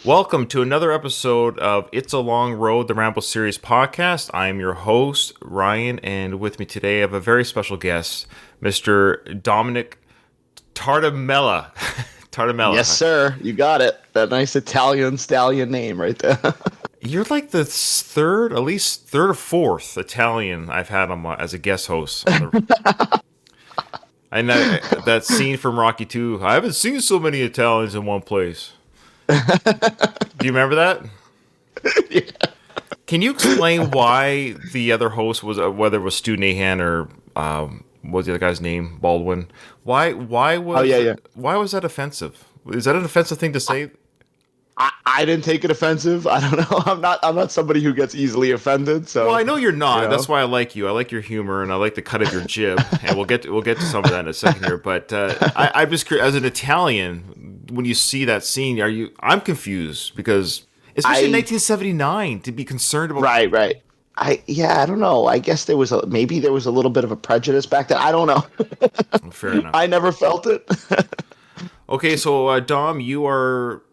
Welcome to another episode of It's a Long Road, the Rambo Series podcast. I am your host, Ryan, and with me today I have a very special guest, Mr. Dominic Tartamella. Tartamella. Yes, sir. You got it. That nice Italian stallion name right there. You're like the third, at least third or fourth Italian I've had on as a guest host. And that scene from Rocky 2, I haven't seen so many Italians in one place. Do you remember that? Yeah. Can you explain why the other host was, whether it was Stu Nahan or what was the other guy's name, Baldwin? Why was? Oh, yeah. Why was that offensive? Is that an offensive thing to say? I didn't take it offensive. I don't know. I'm not somebody who gets easily offended. So Well, I know you're not. you know. That's why I like you. I like your humor and I like the cut of your jib. And we'll get to some of that in a second here. But I'm just curious, as an Italian, when you see that scene, I'm confused because especially in 1979 to be concerned about. Right. I don't know. I guess maybe there was a little bit of a prejudice back then. I don't know. Fair enough. I never felt it. Okay, so Dom, you are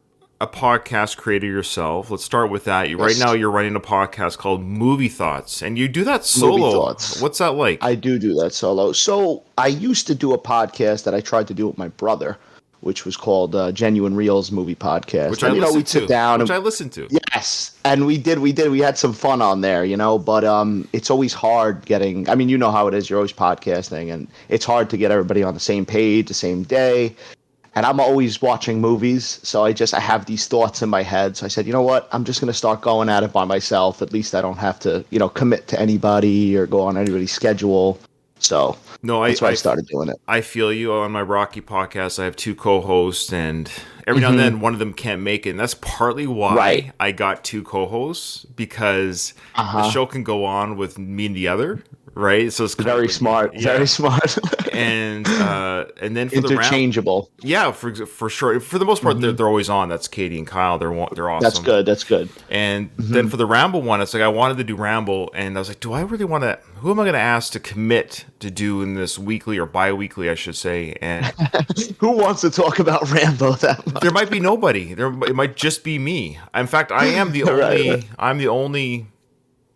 a podcast creator yourself. Let's start with that. Right now, you're running a podcast called Movie Thoughts, and you do that solo. Movie Thoughts. What's that like? I do that solo. So I used to do a podcast that I tried to do with my brother, which was called Genuine Reels Movie Podcast. Which I listened we'd sit down. Which I listened to. Yes, and we did. We had some fun on there, but it's always hard getting. I mean, you know how it is. You're always podcasting, and it's hard to get everybody on the same page, the same day. And I'm always watching movies, so I have these thoughts in my head. So I said, you know what? I'm just going to start going at it by myself. At least I don't have to, commit to anybody or go on anybody's schedule. So that's why I started doing it. I feel you. On my Rocky podcast, I have two co-hosts, and every now and then one of them can't make it. And that's partly why I got two co-hosts, because the show can go on with me and the other. Right, so it's very smart, very smart, and then for interchangeable. The round, for sure. For the most part, they're always on. That's Katie and Kyle. They're awesome. That's good. And then for the Rambo one, it's like I wanted to do Rambo, and I was like, do I really want to? Who am I going to ask to commit to doing this weekly or bi-weekly, I should say? And who wants to talk about Rambo that much? There might be nobody. It might just be me. In fact, I am the only. Right. I'm the only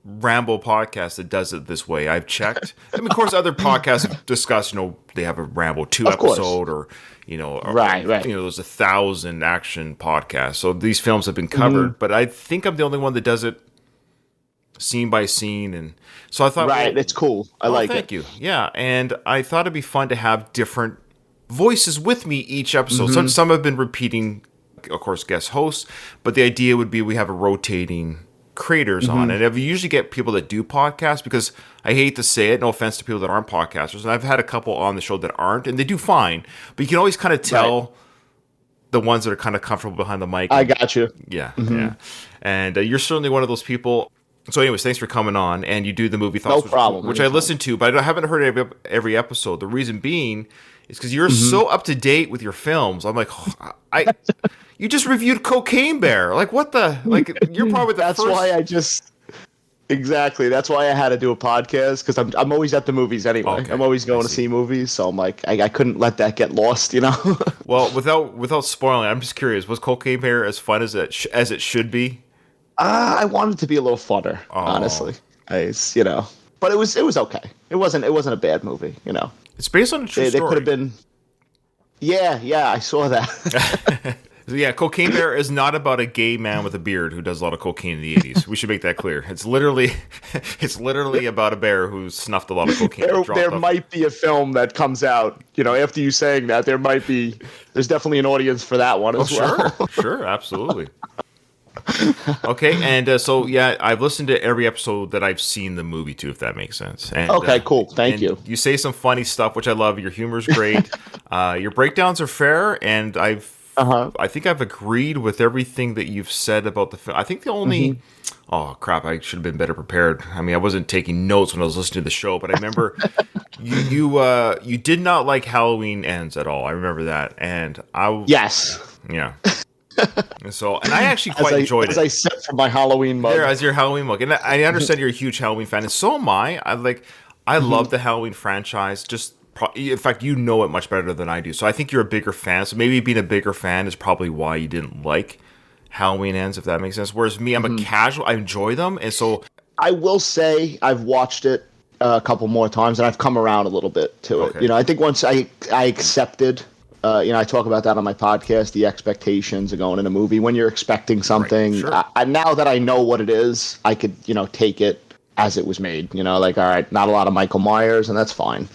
Rambo podcast that does it this way. I've checked. I mean, of course, other podcasts discuss, they have a Rambo 2 episode, or right. There's 1,000 action podcasts. So these films have been covered, but I think I'm the only one that does it scene by scene. And so I thought, it's cool. I like it. Thank you. Yeah, and I thought it'd be fun to have different voices with me each episode. Some have been repeating, of course, guest hosts, but the idea would be we have a rotating creators on, and I usually get people that do podcasts, because I hate to say it, no offense to people that aren't podcasters, and I've had a couple on the show that aren't, and they do fine, but you can always kind of tell the ones that are kind of comfortable behind the mic. I got you. Yeah. And you're certainly one of those people. So anyways, thanks for coming on, and you do the Movie Thoughts, no problem, which I listen to, but I haven't heard every episode. The reason being is because you're so up to date with your films. I'm like, you just reviewed Cocaine Bear. Like, what the? Like, you're probably the first. Exactly. That's why I had to do a podcast, because I'm always at the movies anyway. Okay, I'm always going to see movies, so I'm like, I couldn't let that get lost, Well, without spoiling, I'm just curious. Was Cocaine Bear as fun as it should be? I wanted it to be a little funner, honestly. But it was okay. It wasn't a bad movie, It's based on a true story. They could have been. Yeah, I saw that. Yeah, Cocaine Bear is not about a gay man with a beard who does a lot of cocaine in the 80s. We should make that clear. It's literally about a bear who snuffed a lot of cocaine. There might be a film that comes out, after you saying that, there's definitely an audience for that one as well. Sure, absolutely. Okay, and I've listened to every episode that I've seen the movie to, if that makes sense. And, okay, cool. Thank you. You say some funny stuff, which I love. Your humor's great. Your breakdowns are fair, and I think I've agreed with everything that you've said about the film. I think the only... Oh, crap, I should have been better prepared. I mean, I wasn't taking notes when I was listening to the show, but I remember you did not like Halloween Ends at all. I remember that. And Yes. Yeah. And I actually quite enjoyed it. As I sit for my Halloween mug. There, as your Halloween mug. And I understand you're a huge Halloween fan, and so am I. I love the Halloween franchise. In fact, you know it much better than I do. So I think you're a bigger fan. So maybe being a bigger fan is probably why you didn't like Halloween ends, if that makes sense. Whereas me, I'm a casual. I enjoy them, and so I will say I've watched it a couple more times, and I've come around a little bit to it. Okay. I think once I accepted, I talk about that on my podcast, the expectations of going in a movie. When you're expecting something, sure. now that I know what it is, I could, take it as it was made. Like, all right, not a lot of Michael Myers, and that's fine.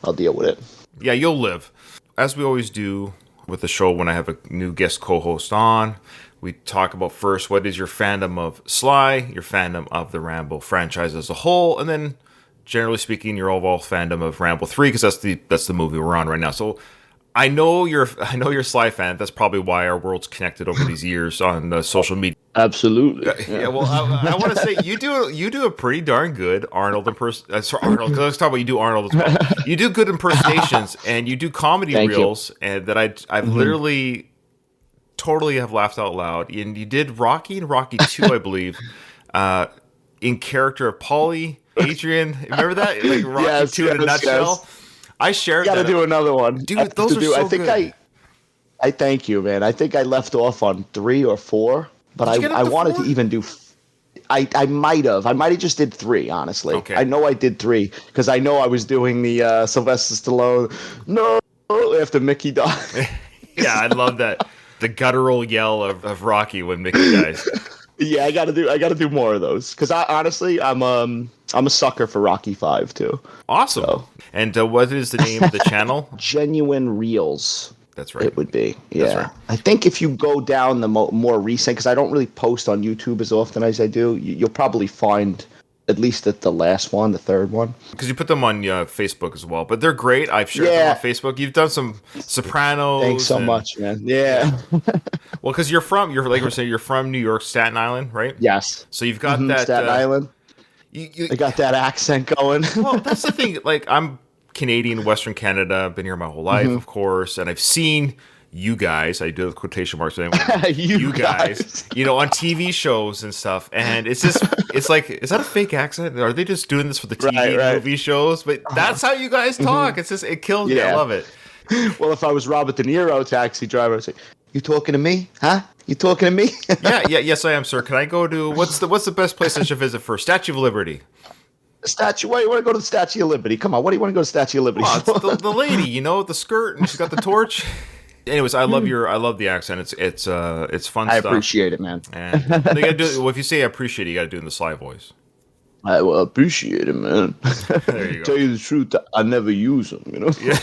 I'll deal with it. Yeah, you'll live. As we always do with the show when I have a new guest co-host on, we talk about first what is your fandom of Sly, your fandom of the Rambo franchise as a whole, and then generally speaking, your overall fandom of Rambo 3 because that's the movie we're on right now. So I know you're a Sly fan. That's probably why our worlds connected over these years on social media. Absolutely. Yeah. Well, I want to say you do a pretty darn good Arnold Sorry, Arnold. Because I was talking about you do Arnold as well. You do good impersonations and you do comedy reels, and that I've literally totally have laughed out loud. And you did Rocky and Rocky 2, I believe, in character of Paulie, Adrian. Remember that? Like Rocky 2 in a nutshell. Yes. I shared that. Got to do another one. Dude, those are so good. I thank you, man. I think I left off on 3 or 4, but I wanted 4? To even do. I might have. I might have just did 3, honestly. Okay. I know I did 3 because I know I was doing the Sylvester Stallone. No, after Mickey died. Yeah, I love that. The guttural yell of Rocky when Mickey dies. Yeah, I gotta do more of those because honestly, I'm a sucker for Rocky 5 too. Awesome. So. And what is the name of the channel? Genuine Reels. That's right. It would be. Yeah. That's right. I think if you go down the more recent, because I don't really post on YouTube as often as I do, you'll probably find at least the last one, the third one. Because you put them on Facebook as well. But they're great. I've shared them on Facebook. You've done some Sopranos. Thanks so much, man. Yeah. Well, because you're from New York, Staten Island, right? Yes. So you've got that Staten Island. I got that accent going. Well, that's the thing. Like, I'm Canadian, Western Canada. Been here my whole life, of course, and I've seen you guys. I do the quotation marks. You guys, on TV shows and stuff. And it's just, it's like, is that a fake accent? Are they just doing this for the TV movie shows? But that's how you guys talk. It's just, it kills me. I love it. Well, if I was Robert De Niro, Taxi Driver, I'd say, "You talking to me? Huh? You talking to me?" Yes, I am, sir. Can I go to what's the best place I should visit first? Statue of Liberty. Why you want to go to the Statue of Liberty? Come on, what do you want to go to the Statue of Liberty? Oh, it's the lady, the skirt, and she's got the torch. Anyways, I love the accent. It's fun stuff. I appreciate it, man. And they gotta do. Well, if you say I appreciate it, you got to do it in the Sly voice. I will appreciate it, man. There you go. Tell you the truth, I never use them. Yeah.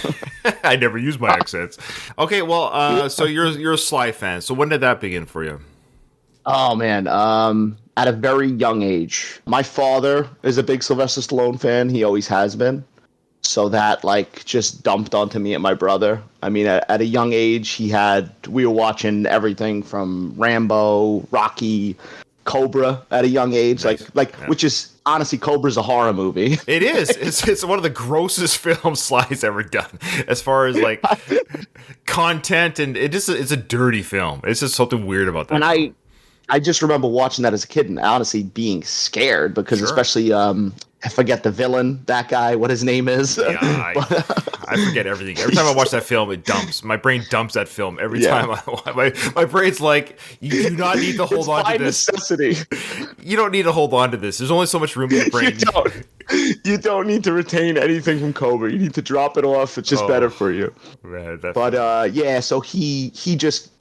I never use my accents. Okay, well, so you're a Sly fan. So when did that begin for you? Oh man, at a very young age. My father is a big Sylvester Stallone fan. He always has been. So that just dumped onto me and my brother. I mean, at a young age, we were watching everything from Rambo, Rocky, Cobra at a young age, nice. Which is honestly, Cobra's a horror movie. It is. It's one of the grossest films Sly's ever done, as far as content, and it's a dirty film. It's just something weird about that. And I just remember watching that as a kid and honestly being scared because especially I forget the villain, that guy, what his name is. Yeah, I forget everything. Every time I watch that film, it dumps. My brain dumps that film every time. My brain's like, you do not need to hold on to this. Necessity. You don't need to hold on to this. There's only so much room in your brain. You don't need to retain anything from Cobra. You need to drop it off. It's just better for you. Man, so he just,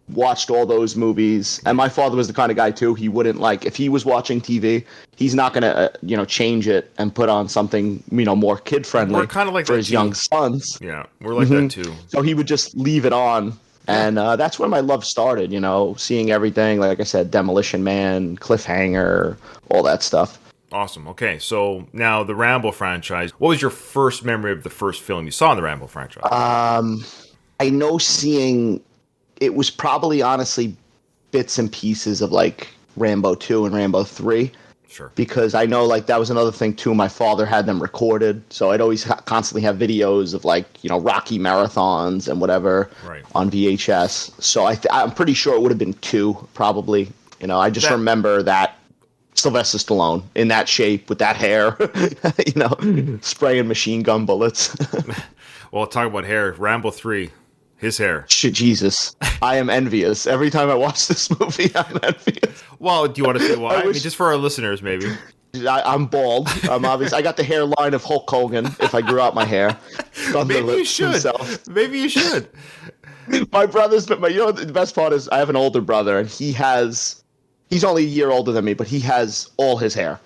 watched all those movies, and my father was the kind of guy too. He wouldn't if he was watching TV, he's not gonna change it and put on something more kid friendly. We're kind of like for his young sons. Yeah, we're like that too. So he would just leave it on, and that's where my love started. Seeing everything, like I said, Demolition Man, Cliffhanger, all that stuff. Awesome. Okay, so now the Rambo franchise. What was your first memory of the first film you saw in the Rambo franchise? I know seeing. It was probably honestly bits and pieces of Rambo 2 and Rambo 3. Sure. Because I know that was another thing too. My father had them recorded, so I'd always constantly have videos of Rocky marathons and whatever on VHS. So I'm pretty sure it would have been 2 probably. I just remember that Sylvester Stallone in that shape with that hair, spraying machine gun bullets. Well, talk about hair. Rambo 3. His hair. Shit, Jesus. I am envious. Every time I watch this movie, I'm envious. Well, do you want to say why? I mean, wish- just for our listeners, maybe. I'm bald. I'm obvious. I got the hairline of Hulk Hogan if I grew out my hair. Maybe you should. Himself. Maybe you should. My brother's, but you know the best part is I have an older brother and he's only a year older than me, but he has all his hair.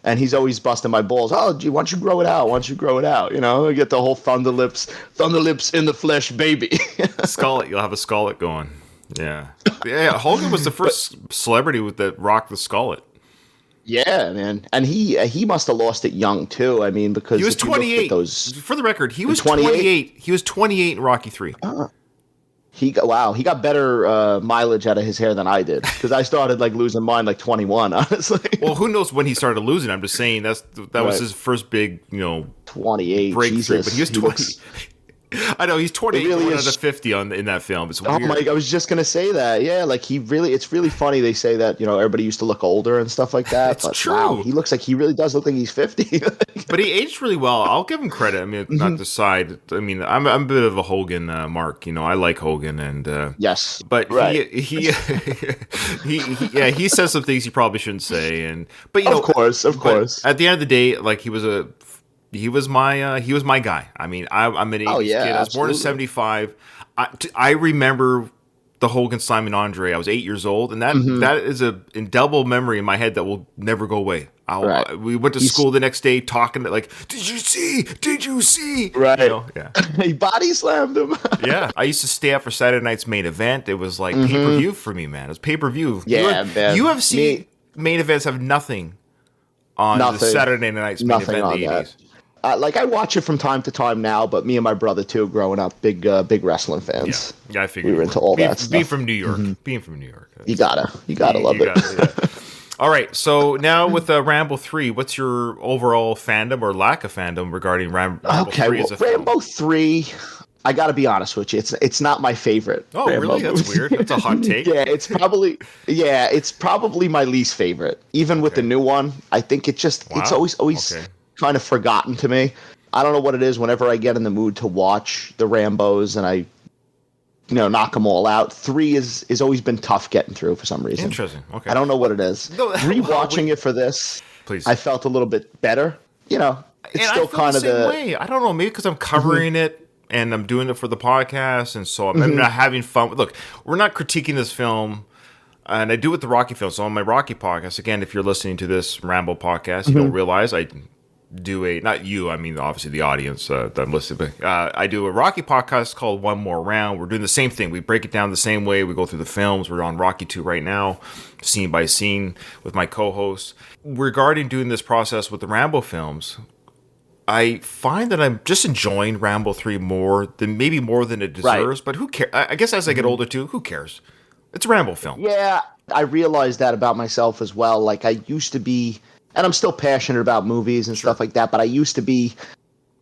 And he's always busting my balls. Oh, gee, why don't you grow it out? Why don't you grow it out? You know, I get the whole thunder lips in the flesh, baby. Skullet, you'll have a skullet going. Yeah. Yeah, Hogan was the first celebrity that rocked the skullet. Yeah, man. And he must have lost it young too. I mean, because he was 28. For the record, he was 28. He was 28 in Rocky 3. He got better mileage out of his hair than I did because I started like losing mine like 21, honestly. Well, who knows when he started losing? I'm just saying that was his first big, 28 breakthrough. Jesus. But he was 20. I know he's 28 really out of 50 in that film. It's weird. Oh my! I was just gonna say that. Yeah, like it's really funny. They say that everybody used to look older and stuff like that. It's but true. Wow, he looks like he really does look like he's 50. But he aged really well. I'll give him credit. I mean, not the side. I mean, I'm a bit of a Hogan mark. I like Hogan and yes, but right. he says some things he probably shouldn't say. But of course. At the end of the day, like he was my guy. I mean, I'm an 80s kid. I was born in 75. I remember the Hogan Simon Andre. I was 8 years old, and that is a indelible memory in my head that will never go away. We went to school the next day talking like, did you see? Right. Yeah. He body slammed him. Yeah. I used to stay up for Saturday night's main event. It was like pay-per-view for me, man. It was pay-per-view. Yeah, man. UFC main events have nothing on the Saturday night's main event in the 80s. I watch it from time to time now, but me and my brother too, growing up, big wrestling fans. Yeah, I figured we were into all that stuff. Being from New York, being from New York, you gotta love it. All right, so now with Rambo 3, what's your overall fandom or lack of fandom regarding Rambo 3 as a film? Rambo 3. I got to be honest with you. It's not my favorite. Oh, Rambo really? That's movie. Weird. That's a hot take. It's probably my least favorite. Even with the new one, I think it's always kind of forgotten to me. I don't know what it is. Whenever I get in the mood to watch the Rambos and I knock them all out, 3 has always been tough getting through for some reason. Interesting. Okay. I don't know what it is. Rewatching it for this, please, I felt a little bit better. It's still kind of the same way. I don't know. Maybe because I'm covering it. And I'm doing it for the podcast, and so I'm not having fun. Look, we're not critiquing this film, and I do with the Rocky film. So on my Rocky podcast, again, if you're listening to this Rambo podcast, you don't realize I do not you, I mean, obviously the audience that I'm listening, but I do a Rocky podcast called One More Round. We're doing the same thing. We break it down the same way. We go through the films. We're on Rocky 2 right now, scene by scene with my co-host. Regarding doing this process with the Rambo films, I find that I'm just enjoying Rambo 3 more than it deserves, right. But who cares? I guess as I get older too, who cares? It's a Rambo film. Yeah, I realized that about myself as well. Like I used to be, and I'm still passionate about movies and stuff like that, but I used to be,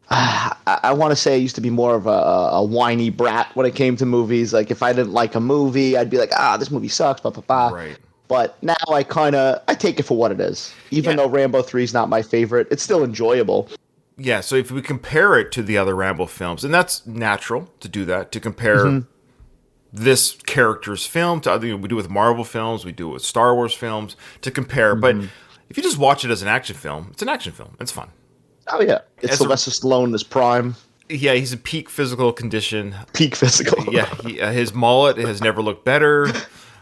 I want to say I used to be more of a whiny brat when it came to movies. Like if I didn't like a movie, I'd be like, this movie sucks, blah, blah, blah. Right. But now I take it for what it is. Even though Rambo 3 is not my favorite, it's still enjoyable. Yeah, so if we compare it to the other Rambo films, and that's natural to do that, to compare this character's film to other, we do with Marvel films, we do it with Star Wars films, to compare. But if you just watch it as an action film, it's an action film. It's fun. Oh, yeah. It's Sylvester Stallone in his prime. Yeah, he's in peak physical condition. Peak physical. Yeah, his mullet has never looked better.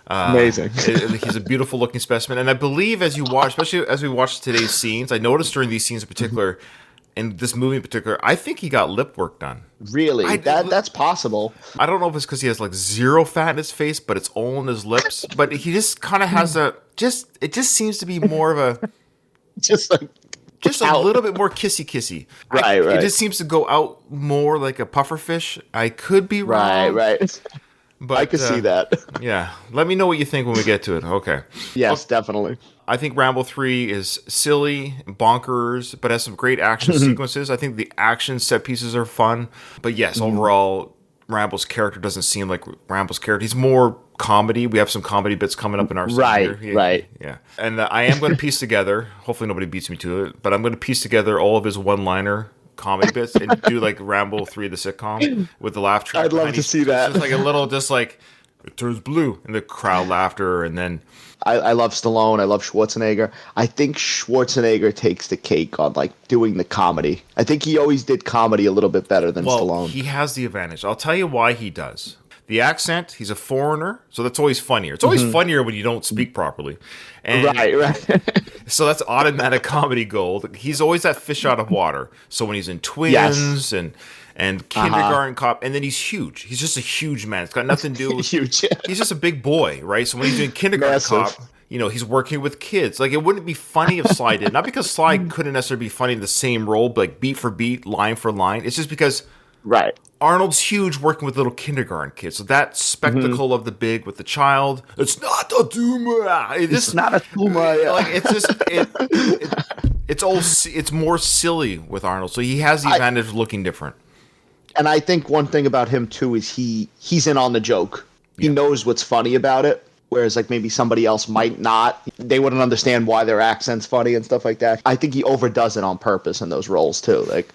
Amazing. He's a beautiful looking specimen. And I believe as you watch, especially as we watch today's scenes, I noticed during these scenes in particular, in this movie in particular, I think he got lip work done. Really? That's possible. I don't know if it's because he has like zero fat in his face, but it's all in his lips. But he just kind of has it just seems to be more of a just a little bit more kissy. Right. It just seems to go out more like a puffer fish. I could be wrong. Right. But I could see that. Yeah. Let me know what you think when we get to it. Okay. Yes, definitely. I think Rambo 3 is silly, bonkers, but has some great action sequences. I think the action set pieces are fun. But yes, overall, Rambo's character doesn't seem like Rambo's character. He's more comedy. We have some comedy bits coming up in our right. Yeah. And I am going to piece together, hopefully nobody beats me to it, but I'm going to piece together all of his one-liner comedy bits and do like Rambo 3 the sitcom with the laugh track. I'd love to see that. Just like a little, just like it turns blue and the crowd laughter, and then I love Stallone. I love Schwarzenegger. I think Schwarzenegger takes the cake on like doing the comedy. I think he always did comedy a little bit better than Stallone. He has the advantage. I'll tell you why he does. The accent, he's a foreigner, so that's always funnier. It's always funnier when you don't speak properly. And Right. so that's automatic comedy gold. He's always that fish out of water. So when he's in Twins and Kindergarten Cop, and then he's huge. He's just a huge man. It's got nothing to do with... Huge. He's just a big boy, right? So when he's doing Kindergarten Cop, you know, he's working with kids. Like, it wouldn't be funny if Sly did. Not because Sly couldn't necessarily be funny in the same role, but like beat for beat, line for line. It's just because... Right. Arnold's huge working with little kindergarten kids. So that spectacle of the big with the child, it's not a tumor. It's not a tumor. Yeah. Like, it's just, it's more silly with Arnold. So he has the advantage of looking different. And I think one thing about him too is he's in on the joke. He knows what's funny about it. Whereas like maybe somebody else might not. They wouldn't understand why their accent's funny and stuff like that. I think he overdoes it on purpose in those roles too. Like,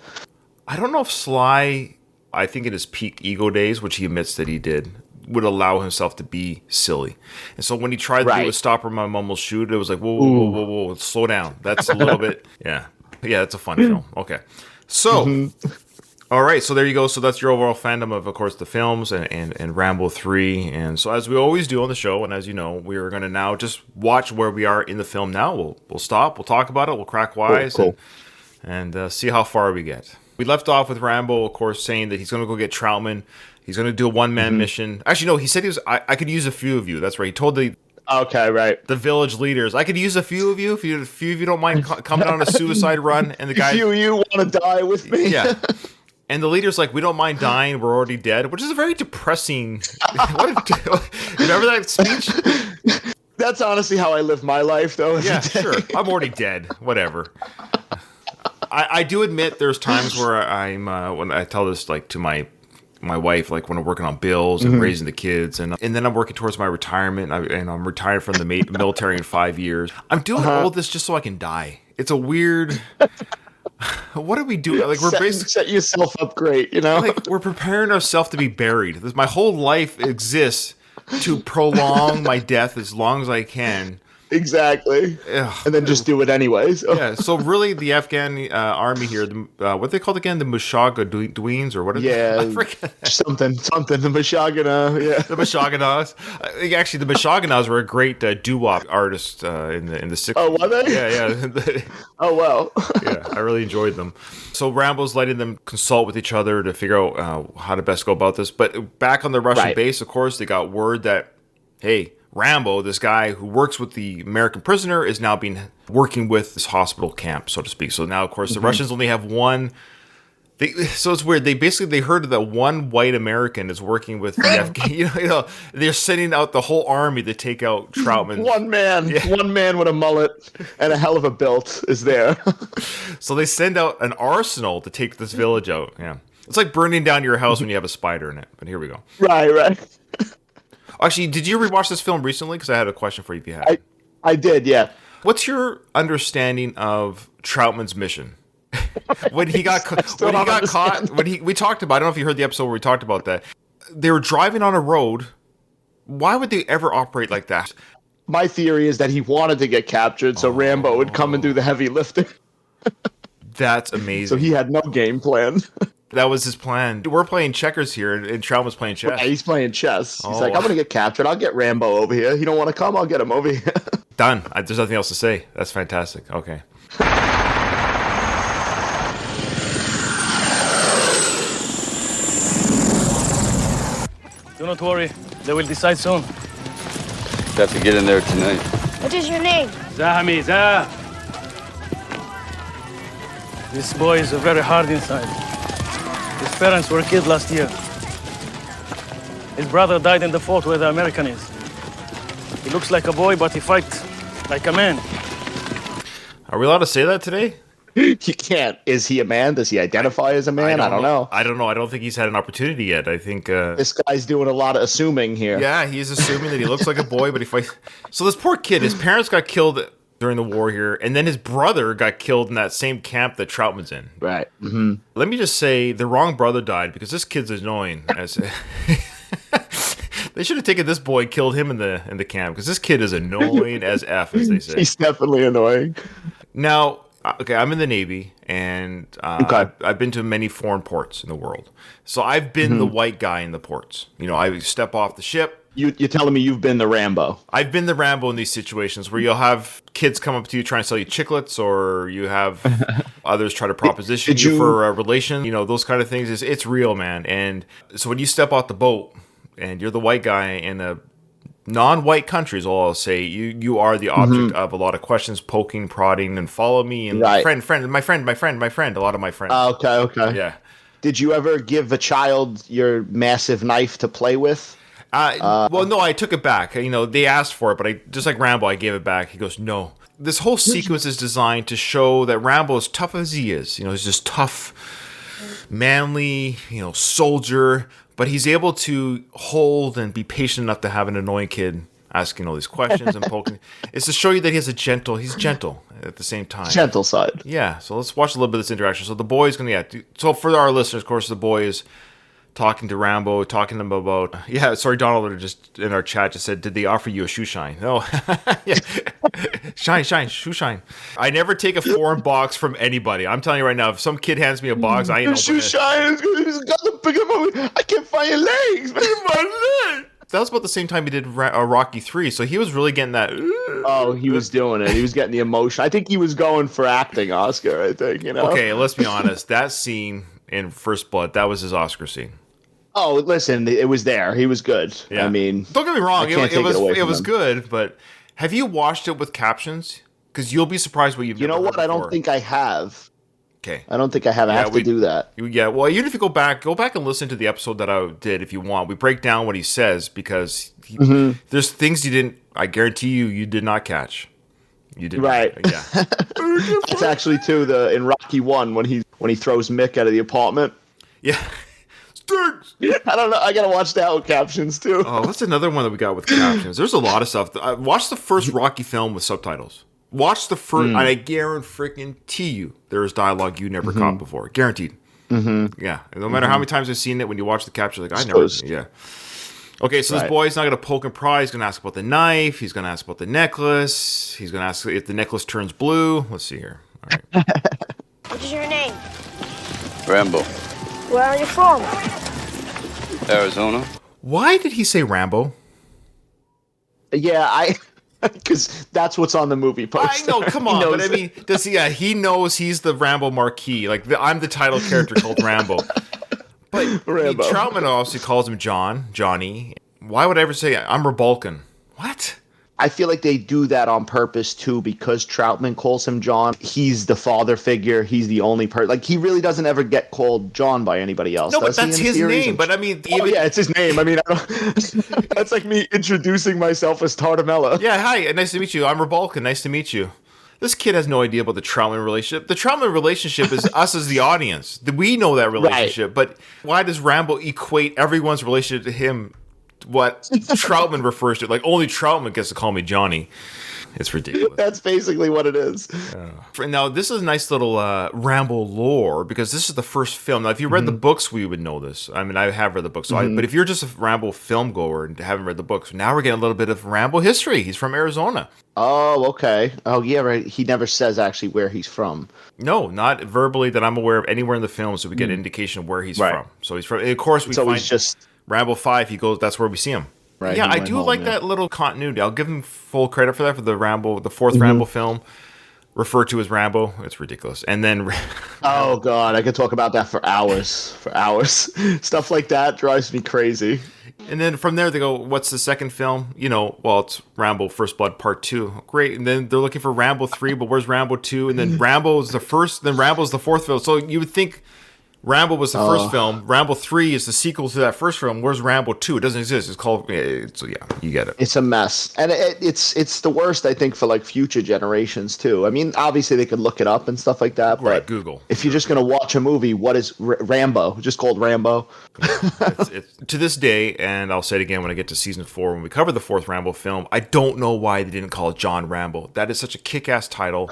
I don't know if Sly, I think in his peak ego days, which he admits that he did, would allow himself to be silly. And so when he tried to do a Stop or My Mum Will Shoot, it was like, whoa, slow down. That's a little bit, yeah, that's a fun film. Okay. So, all right, so there you go. So that's your overall fandom of course, the films and Rambo 3. And so as we always do on the show, and as you know, we are going to now just watch where we are in the film now. We'll stop, we'll talk about it, we'll crack wise, cool. and see how far we get. We left off with Rambo, of course, saying that he's going to go get Troutman. He's going to do a one-man mission. Actually, no, he said he was. I could use a few of you. That's right. He told the village leaders, I could use a few of you if a few of you don't mind coming on a suicide run. And the guy, few of you want to die with me? Yeah. And the leader's like, we don't mind dying. We're already dead, which is a very depressing. Remember that speech? That's honestly how I live my life, though. Yeah, sure. I'm already dead. Whatever. I do admit there's times where I'm when I tell this like to my wife, like when I'm working on bills and raising the kids, and then I'm working towards my retirement, and I'm retired from the military in 5 years. I'm doing all this just so I can die. It's a weird. What do we do? Like, we're basically set yourself up great, you know. Like, we're preparing ourselves to be buried. My whole life exists to prolong my death as long as I can. Exactly. Ugh. And then just do it anyways. Yeah, so really the Afghan army here, what they called again? The Mushagadweens or what is it? Yeah, I forget. Something. The Mashagana, yeah. The Mashaganahs. Actually, the Mashaganahs were a great doo-wop artist in the 60s. Oh, were they? Yeah. Oh, wow. Yeah, I really enjoyed them. So Rambo's letting them consult with each other to figure out how to best go about this. But back on the Russian base, of course, they got word that, hey, Rambo, this guy who works with the American prisoner, is now working with this hospital camp, so to speak. So now, of course, the Russians only have one. So it's weird. They heard that one white American is working with the Afghan. You know, they're sending out the whole army to take out Troutman. One man with a mullet and a hell of a build is there. So they send out an arsenal to take this village out. Yeah, it's like burning down your house when you have a spider in it. But here we go. Right. Actually, did you rewatch this film recently? Because I had a question for you if you had. I did, yeah. What's your understanding of Troutman's mission? When he got caught, we talked about, I don't know if you heard the episode where we talked about that. They were driving on a road. Why would they ever operate like that? My theory is that he wanted to get captured, so Rambo would come and do the heavy lifting. That's amazing. So he had no game plan. That was his plan. We're playing checkers here, and Troutman's playing chess. Yeah, he's playing chess. He's like, I'm going to get captured. I'll get Rambo over here. He don't want to come? I'll get him over here. Done. There's nothing else to say. That's fantastic. Okay. Do not worry. They will decide soon. Have to get in there tonight. What is your name? Zahami, Zah. This boy is very hard inside. His parents were killed last year. His brother died in the fort where the American is. He looks like a boy, but he fights like a man. Are we allowed to say that today? You can't. Is he a man? Does he identify as a man? I don't know. I don't know. I don't think he's had an opportunity yet. I think... this guy's doing a lot of assuming here. Yeah, he's assuming that he looks like a boy, but he fights... So this poor kid, his parents got killed during the war here, and then his brother got killed in that same camp that Troutman's in. Right. Mm-hmm. Let me just say, the wrong brother died because this kid's annoying. They should have taken this boy, killed him in the camp, because this kid is annoying as F, as they say. He's definitely annoying. Now, okay, I'm in the Navy, and I've been to many foreign ports in the world. So I've been the white guy in the ports. You know, I step off the ship. You're telling me you've been the Rambo. I've been the Rambo in these situations where you'll have kids come up to you trying to sell you chiclets, or you have others try to proposition you for a relation. You know, those kind of things. It's real, man. And so when you step off the boat and you're the white guy in a non-white country, is all I'll say, you are the object of a lot of questions, poking, prodding, and follow me, and my friend, a lot of my friends. Okay. Yeah. Did you ever give a child your massive knife to play with? Well, no, I took it back. You know, they asked for it, but just like Rambo, I gave it back. He goes, no. This whole sequence is designed to show that Rambo, as tough as he is, you know, he's just tough, manly, you know, soldier, but he's able to hold and be patient enough to have an annoying kid asking all these questions and poking. It's to show you that he's gentle at the same time. Gentle side. Yeah, so let's watch a little bit of this interaction. So the boy's going to, so for our listeners, of course, the boy is talking to Rambo, talking to him about, Donald just in our chat just said, did they offer you a shoe shine? No. Yeah. Shine, shoe shine. I never take a foreign box from anybody. I'm telling you right now, if some kid hands me a box, I ain't opening shoe it. shine. I can't find your legs. My legs. That was about the same time he did Rocky III, so he was really getting that. Oh, he was doing it. He was getting the emotion. I think he was going for acting Oscar, I think, you know? Okay, let's be honest. That scene in First Blood, that was his Oscar scene. Oh, listen, it was there. He was good. Yeah. I mean, don't get me wrong, it was him. good, but have you watched it with captions? Because you'll be surprised what you've You know never what? heard I don't before. think I have. Okay. I don't think I have. I have to do that. Yeah, well, even if you go back and listen to the episode that I did if you want. We break down what he says because there's things I guarantee you did not catch. You did right. Not, yeah. It's actually too in Rocky 1 when he throws Mick out of the apartment. Yeah. I don't know. I gotta watch that with captions too. Oh, that's another one that we got with captions. There's a lot of stuff. Watch the first Rocky film with subtitles. Watch the first, and I guarantee you there is dialogue you never caught before. Guaranteed. Yeah. No matter how many times I've seen it, when you watch the capture, like, I never. Yeah. Okay, so this boy's not going to poke and pry. He's going to ask about the knife. He's going to ask about the necklace. He's going to ask if the necklace turns blue. Let's see here. All right. What is your name? Rambo. Where are you from? Arizona. Why did he say Rambo? Yeah, because that's what's on the movie poster. I know, come on, but I mean, he knows he's the Rambo marquee. Like, I'm the title character called Rambo. But Rambo. Troutman obviously calls him Johnny. Why would I ever say I'm Rebalkin? What? I feel like they do that on purpose too, because Troutman calls him John. He's the father figure. He's the only person. Like, he really doesn't ever get called John by anybody else. No, but that's his name. But I mean, yeah, it's his name. I mean, that's like me introducing myself as Tartamella. Yeah, hi, nice to meet you. I'm Rebalkin. Nice to meet you. This kid has no idea about the Troutman relationship. The Troutman relationship is us as the audience. We know that relationship, but why does Rambo equate everyone's relationship to him? What Troutman refers to, like, only Troutman gets to call me Johnny. It's ridiculous. That's basically what it is. Now, this is a nice little Rambo lore, because this is the first film. Now, if you read the books, we would know this. I mean, I have read the books, but if you're just a Rambo film goer and haven't read the books, now we're getting a little bit of Rambo history. He's from Arizona. Oh, okay. Oh, yeah, right. He never says actually where he's from. No, not verbally that I'm aware of anywhere in the film, so we get an indication of where he's from. So he's from. And of course, we find just Rambo 5. He goes. That's where we see him. Right. Yeah, I do like that little continuity. I'll give him full credit for that, for the fourth Rambo film, referred to as Rambo. It's ridiculous. And then, oh god, I could talk about that for hours. Stuff like that drives me crazy. And then from there they go, what's the second film? You know, well, it's Rambo First Blood Part 2. Great. And then they're looking for Rambo 3, but where's Rambo 2? And then Rambo's the first, then Rambo's the fourth film. So you would think Rambo was the first film. Rambo 3 is the sequel to that first film. Where's Rambo 2? It doesn't exist. It's called... So yeah, you get it. It's a mess. And it's the worst, I think, for like future generations, too. I mean, obviously they could look it up and stuff like that. But Right, Google. If you're just going to watch a movie, what is Rambo? Just called Rambo. It's to this day, and I'll say it again when I get to season 4, when we cover the 4th Rambo film, I don't know why they didn't call it John Rambo. That is such a kick-ass title.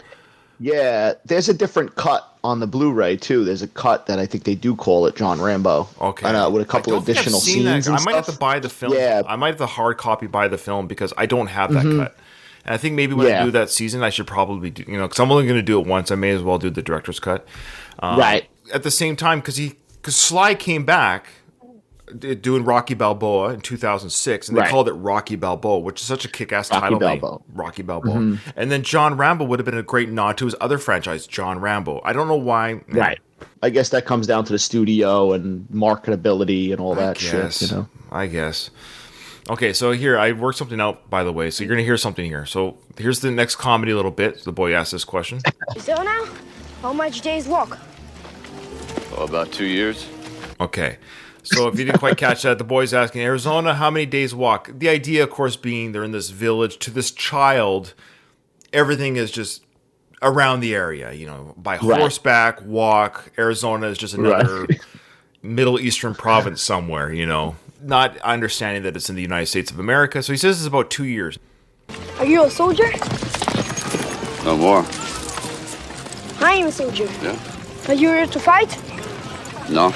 Yeah, there's a different cut on the Blu-ray too. There's a cut that I think they do call it John Rambo. Okay, I know, with a couple additional scenes. I might have to buy the film. Yeah, I might have the hard copy buy the film because I don't have that cut. And I think maybe when I do that season, I should probably do, because I'm only going to do it once. I may as well do the director's cut. Right. At the same time, because Sly came back doing Rocky Balboa in 2006, and they called it Rocky Balboa, which is such a kick-ass title name. Rocky Balboa. And then John Rambo would have been a great nod to his other franchise, John Rambo. I don't know why. Right. I guess that comes down to the studio and marketability and all that shit, I guess. Okay, so here, I worked something out, by the way, so you're going to hear something here. So here's the next comedy little bit. The boy asked this question. So now, how much days walk? Oh, about 2 years. Okay. So if you didn't quite catch that, the boy's asking, Arizona, how many days walk? The idea, of course, being they're in this village. To this child, everything is just around the area, by horseback, walk. Arizona is just another Middle Eastern province somewhere, not understanding that it's in the United States of America. So he says it's about 2 years. Are you a soldier? No more. I am a soldier. Yeah. Are you here to fight? No.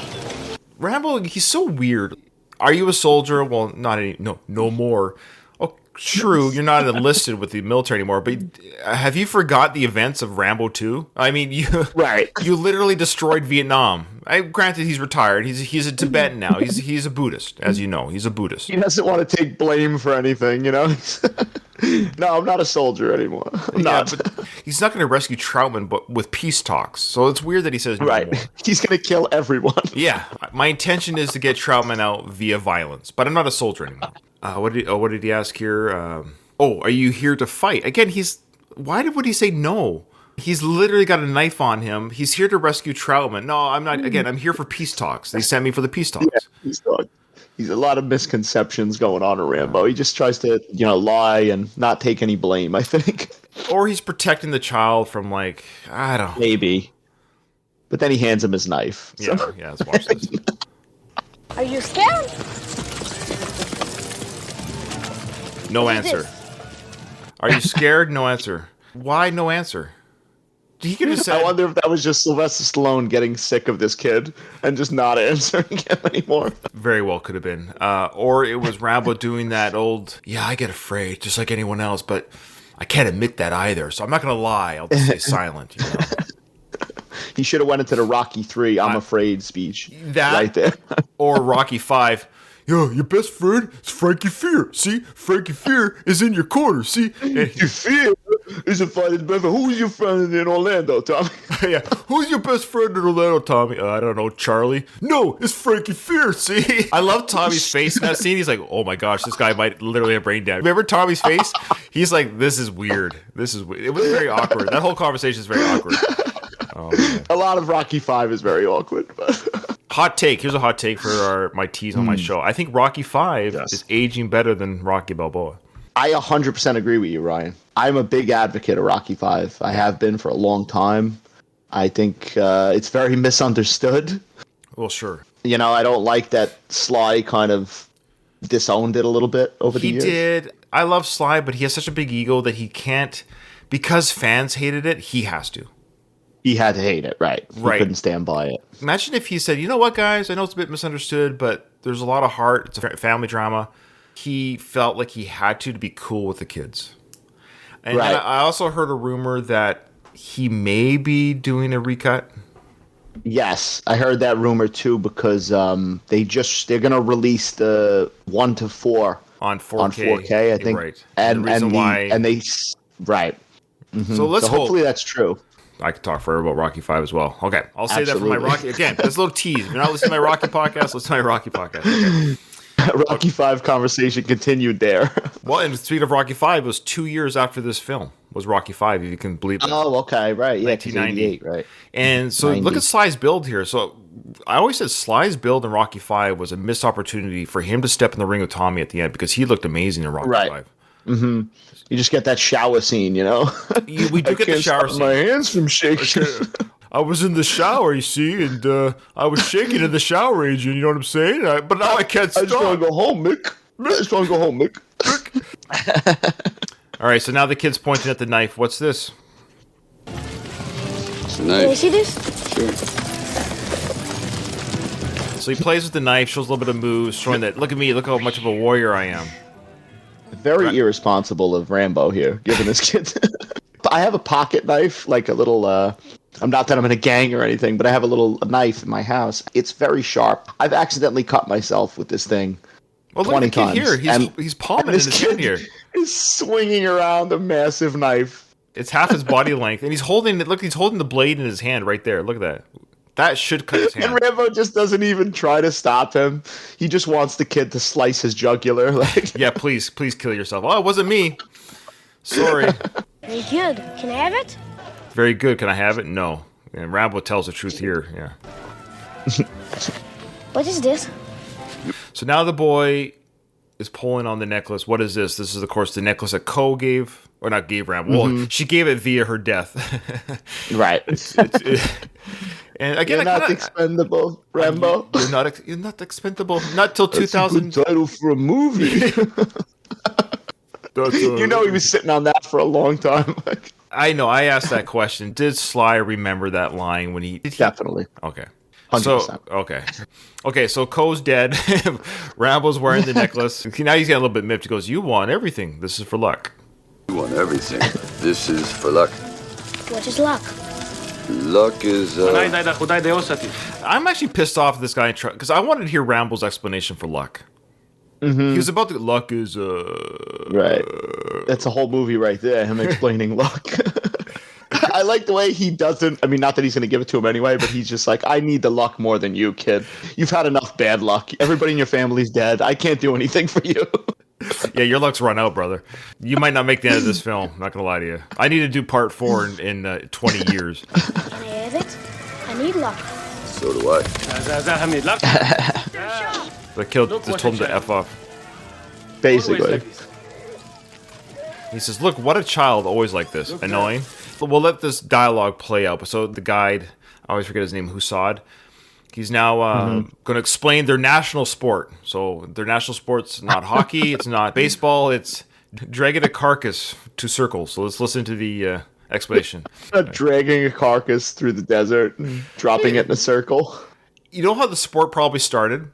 Rambo, he's so weird. Are you a soldier? Well, not any. No more. Oh, true. You're not enlisted with the military anymore. But have you forgot the events of Rambo 2? I mean, you literally destroyed Vietnam. Granted, he's retired. He's a Tibetan now. He's a Buddhist, as you know. He's a Buddhist. He doesn't want to take blame for anything, No, I'm not a soldier anymore. I'm not. But he's not going to rescue Troutman, but with peace talks. So it's weird that he says no more. He's going to kill everyone. Yeah, my intention is to get Troutman out via violence, but I'm not a soldier anymore. What did he ask here? Are you here to fight? Again, why would he say no? He's literally got a knife on him. He's here to rescue Troutman. No, I'm not. Again, I'm here for peace talks. They sent me for the peace talks. Yeah, peace talks. He's a lot of misconceptions going on in Rambo. He just tries to, lie and not take any blame, I think. Or he's protecting the child from, I don't know. Maybe. But then he hands him his knife. Yeah, let's watch this. Are you scared? No answer. Are you scared? No answer. Why no answer? He could have said. I wonder if that was just Sylvester Stallone getting sick of this kid and just not answering him anymore. Very well could have been. Or it was Rambo doing that old, I get afraid just like anyone else, but I can't admit that either. So I'm not going to lie. I'll just stay silent. He should have went into the Rocky III I'm afraid speech. That right there. Or Rocky V. Yo, your best friend is Frankie Fear. See, Frankie Fear is in your corner. See, Frankie Fear is a fighter's best friend. Who's your friend in Orlando, Tommy? Yeah, who's your best friend in Orlando, Tommy? I don't know, Charlie. No, it's Frankie Fear. See, I love Tommy's face in that scene. He's like, oh my gosh, this guy might literally have brain damage. Remember Tommy's face? He's like, this is weird. This is weird. It was very awkward. That whole conversation is very awkward. Oh, man. A lot of Rocky V is very awkward, but. Hot take. Here's a hot take for my tease on my show. I think Rocky V is aging better than Rocky Balboa. I 100% agree with you, Ryan. I'm a big advocate of Rocky V. I have been for a long time. I think it's very misunderstood. Well, sure. I don't like that Sly kind of disowned it a little bit over the years. He did. I love Sly, but he has such a big ego that he can't, because fans hated it, he has to. He had to hate it, right? He couldn't stand by it. Imagine if he said, you know what, guys? I know it's a bit misunderstood, but there's a lot of heart. It's a family drama. He felt like he had to be cool with the kids. And I also heard a rumor that he may be doing a recut. Yes, I heard that rumor too, because they're going to release the 1 to 4 on 4K. On 4K, I think. Right. And the reason why. Mm-hmm. So let's hopefully that's true. I could talk forever about Rocky V as well. Okay, I'll say that for my Rocky. Again, that's a little tease. If you're not listening to my Rocky podcast, listen to my Rocky podcast. Okay. Rocky V conversation continued there. Well, and speaking of Rocky V, it was 2 years after this film was Rocky V, if you can believe that. Oh, okay, right. Yeah, 1998. right. And so 90. Look at Sly's build here. So I always said Sly's build in Rocky V was a missed opportunity for him to step in the ring with Tommy at the end because he looked amazing in Rocky Right. V. Mm-hmm. You just get that shower scene, you know. We do get the shower scene. My hands from shaking. I was in the shower, you see, and I was shaking in the shower, Adrian. You know what I'm saying? But now I can't stop. I just want to go home, Mick. I just want to go home, Mick. All right, so now the kid's pointing at the knife. What's this? It's a Can you knife. see this? Sure. So he plays with the knife, shows a little bit of moves, showing that, look at me, look how much of a warrior I am. Very irresponsible of Rambo here, giving this kid. I have a pocket knife, like a little. I'm not that I'm in a gang or anything, but I have a little knife in my house. It's very sharp. I've accidentally cut myself with this thing. Well, look 20 at the kid times. here. He's palming in This his hand kid here. is swinging around a massive knife. It's half his body length, and he's holding it. Look, he's holding the blade in his hand right there. Look at that. That should cut his hand. And Rambo just doesn't even try to stop him. He just wants the kid to slice his jugular. Like, Yeah, please kill yourself. Oh, it wasn't me. Sorry. Very good. Can I have it? Very good. Can I have it? No. And Rambo tells the truth here. Yeah. What is this? So now the boy is pulling on the necklace. What is this? This is, of course, the necklace that Ko gave, or not gave Rambo. Well, she gave it via her death. right. And again, You're not expendable, Rambo. You're not expendable. Not till 2000. Good title for a movie. You know he was sitting on that for a long time. I know. I asked that question. Did Sly remember that line when he? Did he? Definitely. Okay. 100%. Okay. So Ko's dead. Rambo's wearing the necklace. Now he's getting a little bit miffed. He goes, "You want everything. This is for luck." You want everything. This is for luck. What is luck? Luck is, I'm actually pissed off at this guy because I wanted to hear Rambo's explanation for luck. He was about to. Luck is Right. That's a whole movie right there, him explaining luck. I like the way he doesn't. I mean, not that he's going to give it to him anyway, but he's just like, I need the luck more than you, kid. You've had enough bad luck. Everybody in your family's dead. I can't do anything for you. Yeah, your luck's run out, brother. You might not make the end of this film. I'm not gonna lie to you. I need to do part 4 in 20 years. Can I have it? I need luck. So do I. The kid just told him to F off. Basically. He says, "Look, what a child, always like this. Annoying." We'll let this dialogue play out. So the guide, I always forget his name, Husad. He's now going to explain their national sport. So their national sport's not hockey, it's not baseball, it's dragging a carcass to circles. So let's listen to the explanation. Dragging a carcass through the desert and dropping it in a circle. You know how the sport probably started?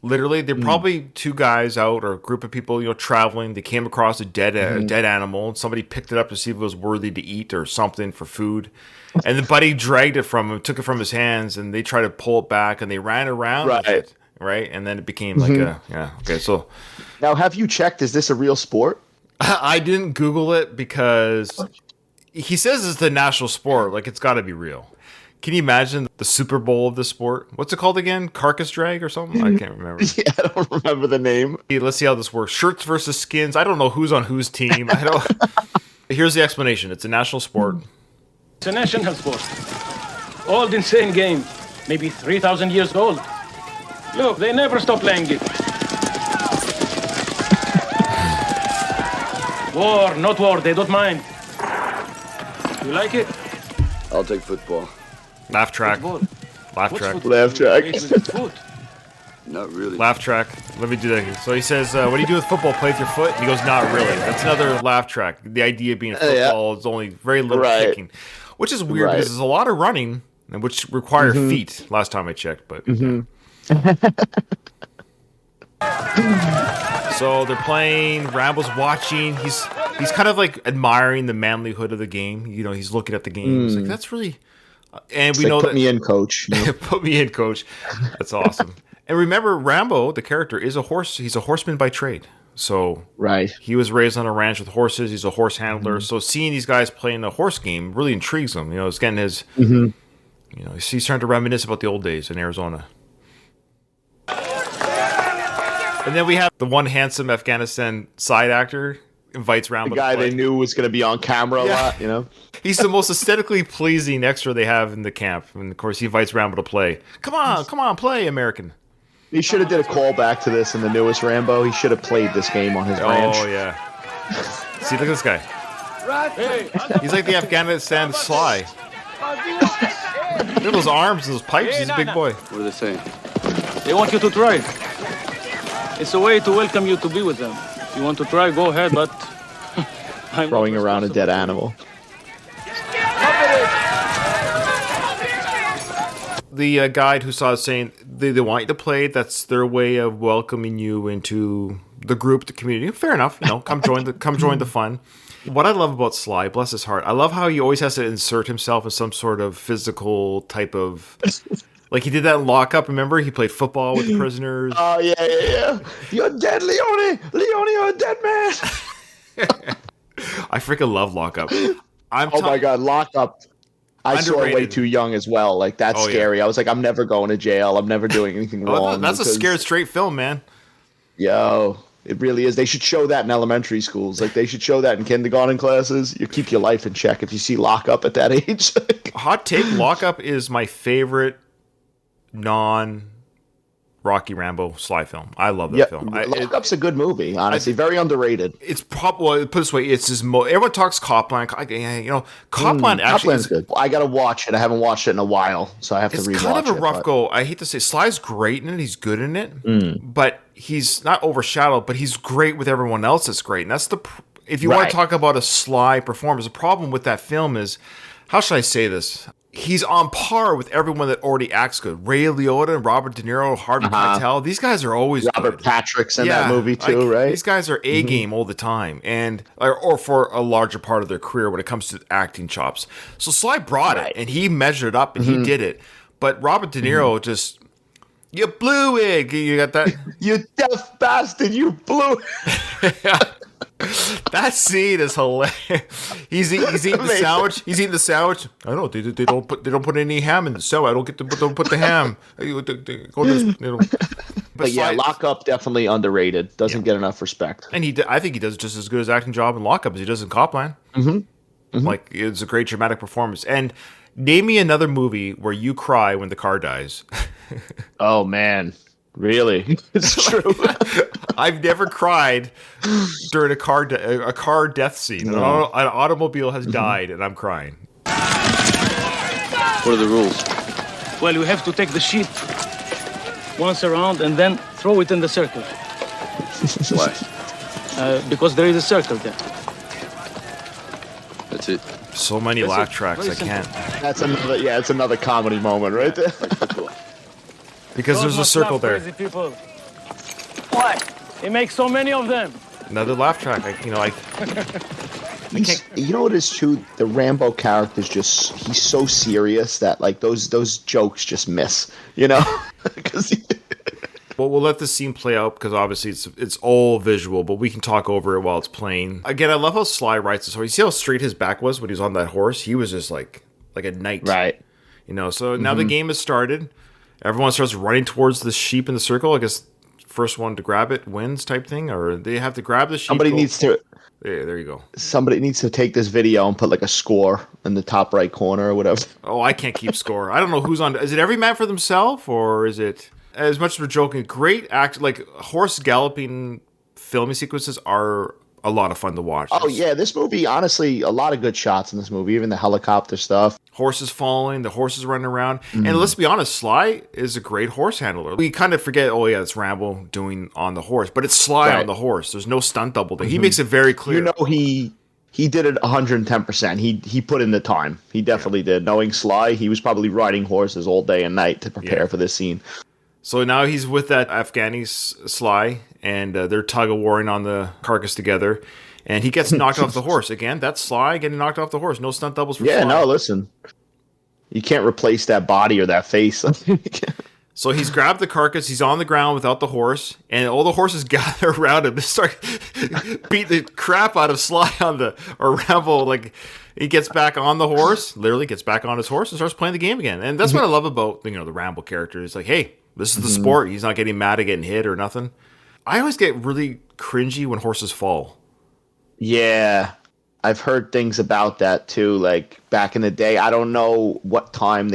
Literally, they're probably two guys out or a group of people, traveling. They came across a dead animal, and somebody picked it up to see if it was worthy to eat or something for food. And the buddy dragged it from him, took it from his hands, and they tried to pull it back, and they ran around with it, right? And then it became like okay, so... Now, have you checked, is this a real sport? I didn't Google it because he says it's the national sport. Like, it's got to be real. Can you imagine the Super Bowl of the sport? What's it called again? Carcass drag or something? I can't remember. Yeah, I don't remember the name. Let's see how this works. Shirts versus skins. I don't know who's on whose team. I don't. Here's the explanation. It's a national sport. It's a national sport. Old, insane game. Maybe 3,000 years old. Look, they never stop playing it. War, not war, they don't mind. You like it? I'll take football. Laugh track. Football. Laugh What's track. football? Laugh track. It's with foot. Not really. Laugh track. Let me do that here. So he says, what do you do with football? Play with your foot? And he goes, not really. That's another laugh track. The idea being football is only very little kicking. Which is weird because there's a lot of running, which require feet, last time I checked. But So they're playing, Rambo's watching, he's kind of like admiring the manlyhood of the game. He's looking at the game. He's like, that's really... And we know put that... me in, coach. Put me in, coach. That's awesome. And remember, Rambo, the character, is a horse. He's a horseman by trade. So he was raised on a ranch with horses. He's a horse handler. So seeing these guys playing a horse game really intrigues him. It's getting his... he's starting to reminisce about the old days in Arizona. And then we have the one handsome Afghanistan side actor. invites Rambo. The guy to play. they knew was going to be on camera a lot, He's the most aesthetically pleasing extra they have in the camp, and of course he invites Rambo to play. Come on, play, American. He should have did a callback to this in the newest Rambo. He should have played this game on his ranch. Oh yeah. See, look at this guy. He's like the Afghanistan Sly. Look at those arms and those pipes. He's a big boy. What are they saying? They want you to try. It's a way to welcome you to be with them. If you want to try, go ahead, but I'm Throwing around a dead animal. The guide who saw it saying they want you to play. That's their way of welcoming you into the group, the community. Fair enough. Come join the fun. What I love about Sly, bless his heart, I love how he always has to insert himself in some sort of physical type of. Like he did that in Lockup. Remember, he played football with the prisoners. Oh yeah. You're dead, Leone. Leone, you're a dead man. I freaking love Lockup. Oh my God, Lockup. I saw it way too young as well. Like, that's scary. Yeah. I was like, I'm never going to jail. I'm never doing anything wrong. That's a scared straight film, man. Yo, it really is. They should show that in elementary schools. Like, they should show that in kindergarten classes. You keep your life in check if you see Lockup at that age. Hot take, Lockup is my favorite non-Rocky Rambo Sly film. I love that film. Lockup's a good movie, honestly. Very underrated. It's probably, put it this way, it's his everyone talks Copland. Copland actually is good. I got to watch it. I haven't watched it in a while, so I have to rewatch it. It's kind of a rough go. I hate to say, Sly's great in it. He's good in it, but he's not overshadowed, but he's great with everyone else that's great. And that's if you want to talk about a Sly performance, the problem with that film is, how should I say this? He's on par with everyone that already acts good. Ray Liotta and Robert De Niro, Harvey Keitel. These guys are always Robert good. Patrick's in that movie too, right? These guys are A-game all the time, and or for a larger part of their career when it comes to acting chops. So Sly brought it, and he measured up, and he did it. But Robert De Niro just, you blew it. You got that? You deaf bastard, you blew it. That scene is hilarious. He's eating the sandwich. He's eating the sandwich. I know they don't put any ham in the sandwich. I don't put the ham. But yeah, Lockup definitely underrated. Doesn't get enough respect. And I think he does just as good as acting job in Lockup as he does in Copland. Like, it's a great dramatic performance. And name me another movie where you cry when the car dies. Oh man. Really? It's true. I've never cried during a car death scene. No. An automobile has died, and I'm crying. What are the rules? Well, you have to take the sheep once around and then throw it in the circle. Why? Because there is a circle there. That's it. So many laugh tracks, I can't. That's another. Yeah, it's another comedy moment right there. Because there's a circle there. Crazy people. Why? He makes so many of them. Another laugh track. I can't. You know what is true? The Rambo character's he's so serious that like those jokes just miss. Because. Well, we'll let this scene play out because obviously it's all visual, but we can talk over it while it's playing. Again, I love how Sly writes this. So you see how straight his back was when he was on that horse? He was just like a knight. Right. So now the game has started. Everyone starts running towards the sheep in the circle. I guess first one to grab it wins type thing, or they have to grab the sheep. Somebody needs to. Yeah, there you go. Somebody needs to take this video and put like a score in the top right corner or whatever. Oh, I can't keep score. I don't know who's on. Is it every man for themselves, or is it? As much as we're joking, great act, like horse galloping filming sequences are a lot of fun to watch. Oh yeah, this movie, honestly, a lot of good shots in this movie, even the helicopter stuff. Horses falling, the horses running around. And let's be honest, Sly is a great horse handler. We kind of forget, it's Rambo doing on the horse, but it's Sly on the horse. There's no stunt double there. He makes it very clear. He did it 110%. He put in the time. He definitely did. Knowing Sly, he was probably riding horses all day and night to prepare for this scene. So now he's with that Afghani Sly, and they're tug-of-warring on the carcass together. And he gets knocked off the horse. Again, that's Sly getting knocked off the horse. No stunt doubles for Sly. Yeah, no, listen. You can't replace that body or that face. So he's grabbed the carcass. He's on the ground without the horse. And all the horses gather around him to start beat the crap out of Sly or Rambo. Like, he gets back on the horse, literally gets back on his horse and starts playing the game again. And that's what I love about the Rambo character. It's like, hey, this is the sport. He's not getting mad at getting hit or nothing. I always get really cringy when horses fall. Yeah. I've heard things about that too. Like back in the day, I don't know what time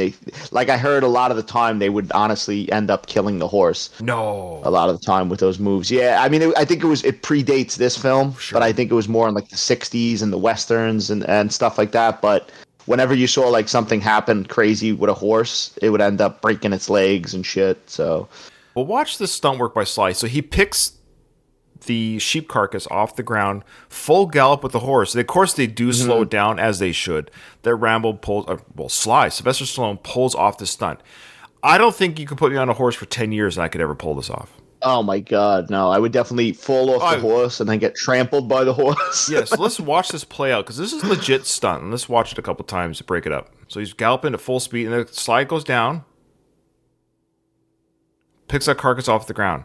like I heard a lot of the time they would honestly end up killing the horse. A No. lot of the time with those moves. Yeah, I mean, I think it predates this film, Sure. but I think it was more in like the '60s and the westerns and stuff like that. But whenever you saw like something happen crazy with a horse, it would end up breaking its legs and shit. So Well, watch this stunt work by Sly. So he picks the sheep carcass off the ground, full gallop with the horse. Of course, they do slow it down as they should. That Rambo pulls, Sly, Sylvester Stallone pulls off the stunt. I don't think you could put me on a horse for 10 years and I could ever pull this off. oh my god, no! I would definitely fall off the horse and then get trampled by the horse. Yeah, so let's watch this play out because this is legit stunt. And let's watch it a couple times to break it up. So he's galloping at full speed, and the slide goes down, picks that carcass off the ground.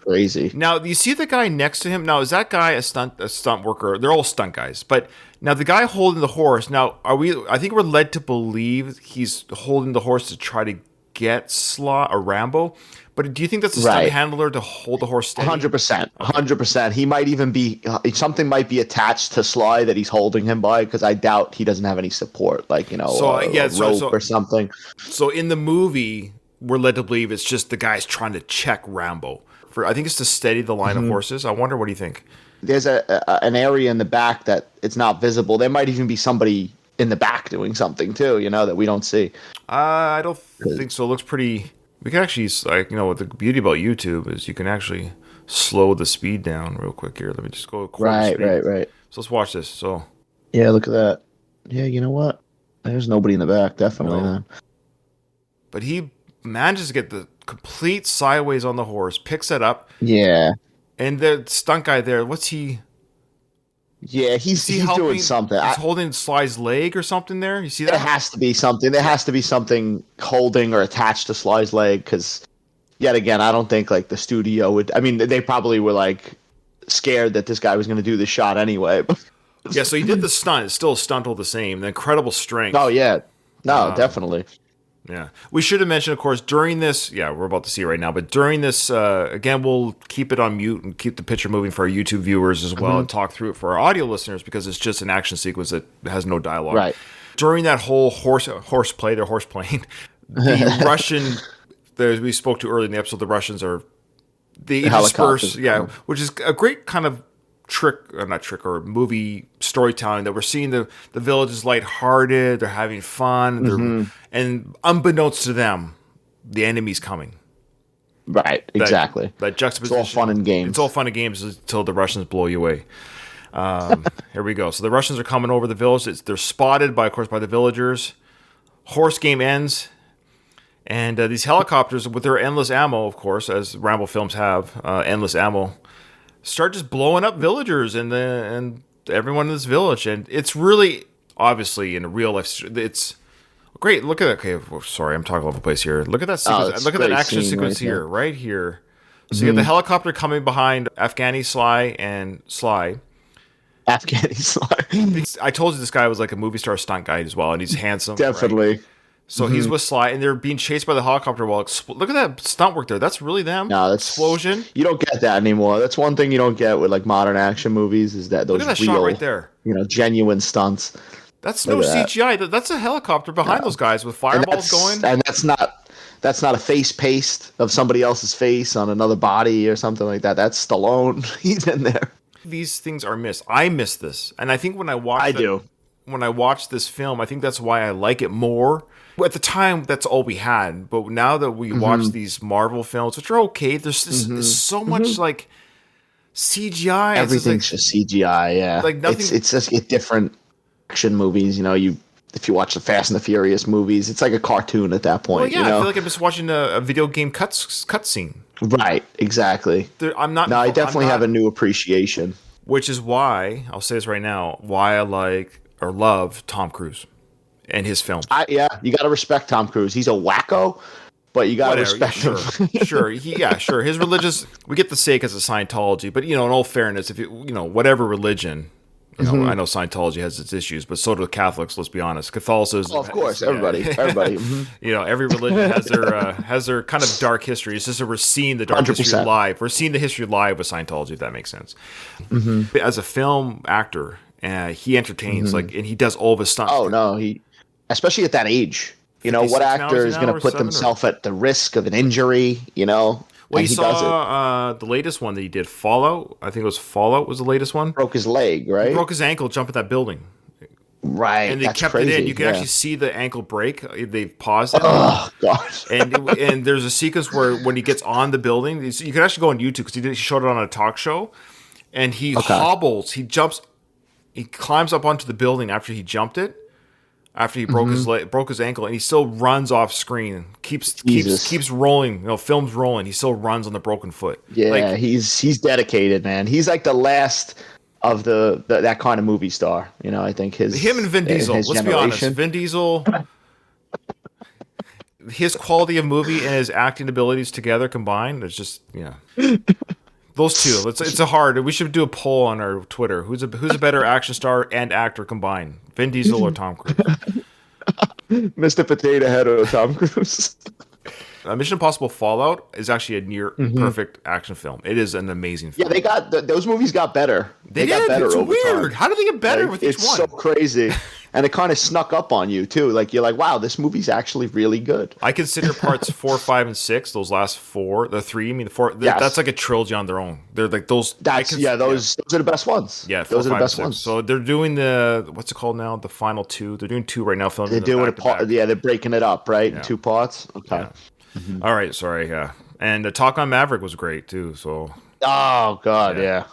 Crazy. Now, you see the guy next to him. Now, is that guy a stunt worker? They're all stunt guys. But now the guy holding the horse. Now, I think we're led to believe he's holding the horse to try to get Sly or Rambo. But do you think that's a stunt Right. handler to hold the horse steady? 100%. 100%. He might even be something might be attached to Sly that he's holding him by because I doubt he doesn't have any support, like a rope or something. So in the movie, we're led to believe it's just the guys trying to check Rambo. I think it's to steady the line of horses. I wonder, what do you think? There's an area in the back that it's not visible. There might even be somebody in the back doing something too, that we don't see. I don't think so. It looks pretty. We can actually, what the beauty about YouTube is you can actually slow the speed down real quick here. Let me just go Right. So let's watch this. So Yeah, look at that. Yeah, you know what? There's nobody in the back, definitely. No. Man. but he manages to get the complete sideways on the horse, picks it up, Yeah. and the stunt guy there, what's he? Yeah, he's helping? doing something. He's holding Sly's leg or something there. You see There that? has to be something. There has to be something holding or attached to Sly's leg because, yet again, I don't think like the studio would. I mean, they probably were like scared that this guy was going to do the shot anyway. Yeah, so he did the stunt. It's still a stunt all the same. The incredible strength. Oh yeah, no, definitely. Yeah. We should have mentioned, of course, during this, we're about to see it right now, but during this, again, we'll keep it on mute and keep the picture moving for our YouTube viewers as well and talk through it for our audio listeners because it's just an action sequence that has no dialogue. Right. During that whole horse play, they're horse playing, the Russian, we spoke to earlier in the episode, the Russians are, they intersperse, which is a great kind of or movie storytelling that we're seeing the village is lighthearted, they're having fun, and unbeknownst to them, the enemy's coming. Right, exactly. That juxtaposition. It's all fun and games. It's all fun and games until the Russians blow you away. Here we go. So the Russians are coming over the village. They're spotted by the villagers. Horse game ends. And these helicopters, with their endless ammo, of course, as Rambo films have, endless ammo, start just blowing up villagers and everyone in this village. And it's really, obviously, in real life, it's great. Look at that. Okay, sorry, I'm talking all over the place here. Look at that sequence. Look at that action sequence here, right here. So you have the helicopter coming behind Afghani Sly and Sly. Afghani Sly. I told you this guy was like a movie star stunt guy as well, and he's handsome. Definitely. Right? So he's with Sly, and they're being chased by the helicopter while look at that stunt work there. That's really them. No, that's explosion. You don't get that anymore. That's one thing you don't get with like modern action movies is that those look at that real, shot right there. Genuine stunts. That's no CGI. That's a helicopter behind those guys with fireballs going. And that's not a face paste of somebody else's face on another body or something like that. That's Stallone. He's in there. These things are missed. I miss this, and I think when I watch when I watch this film, I think that's why I like it more. At the time, that's all we had. But now that we watch these Marvel films, which are okay, there's so much like CGI. Everything's just CGI. Yeah, like nothing. It's just different action movies. If you watch the Fast and the Furious movies, it's like a cartoon at that point. Well, I feel like I'm just watching a video game cutscene. Right, exactly. I definitely have a new appreciation. Which is why, I'll say this right now, why I like or love Tom Cruise and his films. You got to respect Tom Cruise. He's a wacko, but you got to respect him. Sure. Sure. His religious, we get the say because of Scientology, but, in all fairness, if whatever religion, You know, I know Scientology has its issues, but so do Catholics. Let's be honest. Catholicism, Oh, of course, everybody. Mhm. You know, every religion has their kind of dark history. It's just that we're seeing the dark history 100%. live. We're seeing the history live with Scientology, if that makes sense. As a film actor, he entertains and he does all of his stunts. Oh no, especially at that age. You know, what 56 actor now, is going to put 7 or- themselves at the risk of an injury? You know, Well, and you he does it. saw the latest one that he did, Fallout. I think it was Fallout was the latest one. Broke his leg, right? He broke his ankle jumping that building. Right, And they that's kept crazy. it in. You can yeah. actually see the ankle break. They've paused it. Oh gosh. And there's a sequence where when he gets on the building, you can actually go on YouTube because he showed it on a talk show, and he hobbles, he jumps, he climbs up onto the building after he jumped it, after he broke his ankle, and he still runs off screen, keeps rolling, you know, films rolling. He still runs on the broken foot. Yeah, Like, he's dedicated, man. He's like the last of that kind of movie star. You know, I think him and Vin Diesel. Let's be honest, Vin Diesel. His quality of movie and his acting abilities together combined, it's just those two. It's a hard. We should do a poll on our Twitter. Who's a better action star and actor combined? Vin Diesel or Tom Cruise? Mr. Potato Head or Tom Cruise. Mission Impossible Fallout is actually a near perfect action film. It is an amazing film. Yeah, they got those movies got better. They got did. better It's over weird. time. How did they get better with each it's one? so crazy, and it kind of snuck up on you too. Like you're like, wow, this movie's actually really good. I consider parts 4, 5, and 6. Those last 4, the 3. I mean, the 4. Yes. That's like a trilogy on their own. They're like those. Those are the best ones. Yeah, 4, those are 5, the best 6. ones. So they're doing what's it called now? The final 2. They're doing 2 right now. Filming. They're doing Yeah, they're breaking it up in 2 parts. Okay. Yeah. All right. Sorry. Yeah. And Talk on Maverick was great too. So. Oh God, yeah.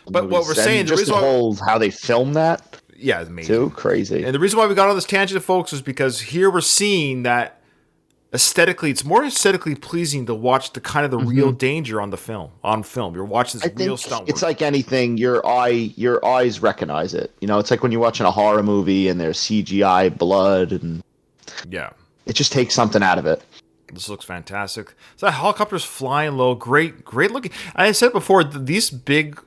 But what we're saying, the just reason the why, whole how they filmed that yeah, it's amazing. too crazy. And the reason why we got on this tangent, folks, is because here we're seeing that aesthetically, it's more aesthetically pleasing to watch the kind of the real danger on film. You're watching this real stunt work. It's like anything, your eyes recognize it. You know, it's like when you're watching a horror movie and there's CGI blood, and yeah, it just takes something out of it. This looks fantastic. So that helicopter's flying low, great looking. I said before, these big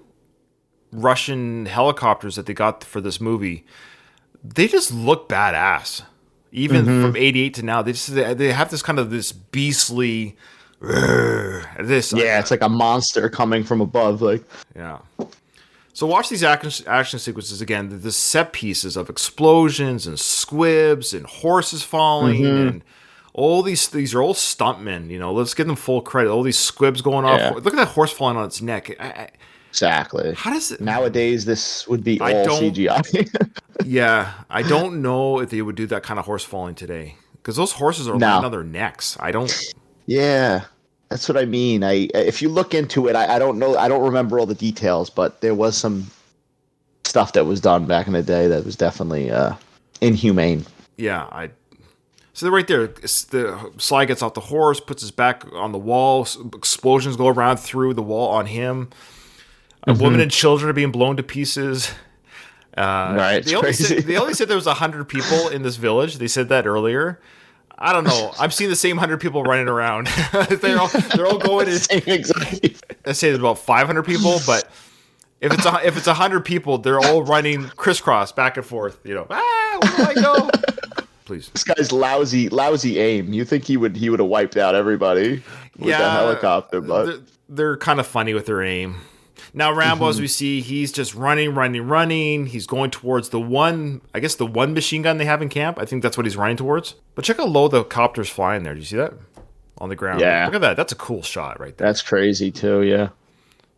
Russian helicopters that they got for this movie, they just look badass. Even from '88 to now, they have this kind of this beastly. It's like a monster coming from above. Like, yeah. So watch these action sequences again. The set pieces of explosions and squibs and horses falling and all these are all stuntmen. You know, let's give them full credit. All these squibs going off. Look at that horse falling on its neck. Exactly. How does it nowadays? This would be all CGI. Yeah, I don't know if they would do that kind of horse falling today because those horses are lying on their necks. I don't. Yeah, that's what I mean. If you look into it, I don't know. I don't remember all the details, but there was some stuff that was done back in the day that was definitely inhumane. Yeah, So right there, the Sly gets off the horse, puts his back on the wall. Explosions go around through the wall on him. Women and children are being blown to pieces. Right, they only said there was 100 people in this village. They said that earlier. I don't know. I'm seeing the same 100 people running around. they're all going. Exactly. I say there's about 500 people, but if it's 100 people, they're all running crisscross back and forth. You know, where do I go? Please. This guy's lousy aim. You think he would have wiped out everybody with that helicopter, but they're kind of funny with their aim. Now Rambo, as we see, he's just running. He's going towards the one machine gun they have in camp. I think that's what he's running towards. But check how low the copter's flying there. Do you see that? On the ground. Yeah. Look at that. That's a cool shot right there. That's crazy too, yeah.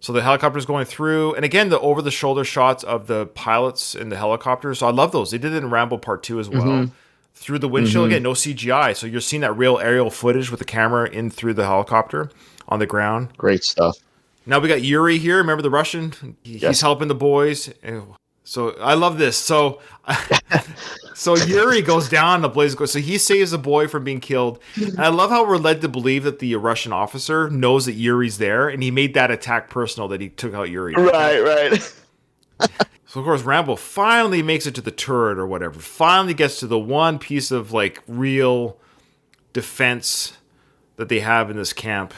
So the helicopter's going through, and again, the over-the-shoulder shots of the pilots in the helicopter. So I love those. They did it in Rambo Part 2 as well. Through the windshield, again, no CGI. So you're seeing that real aerial footage with the camera in through the helicopter on the ground. Great stuff. Now we got Yuri here. Remember the Russian? He's helping the boys. So I love this. So Yuri goes down. The blaze goes. So he saves the boy from being killed. And I love how we're led to believe that the Russian officer knows that Yuri's there, and he made that attack personal that he took out Yuri. Right. So of course Rambo finally makes it to the turret or whatever. Finally gets to the one piece of like real defense that they have in this camp.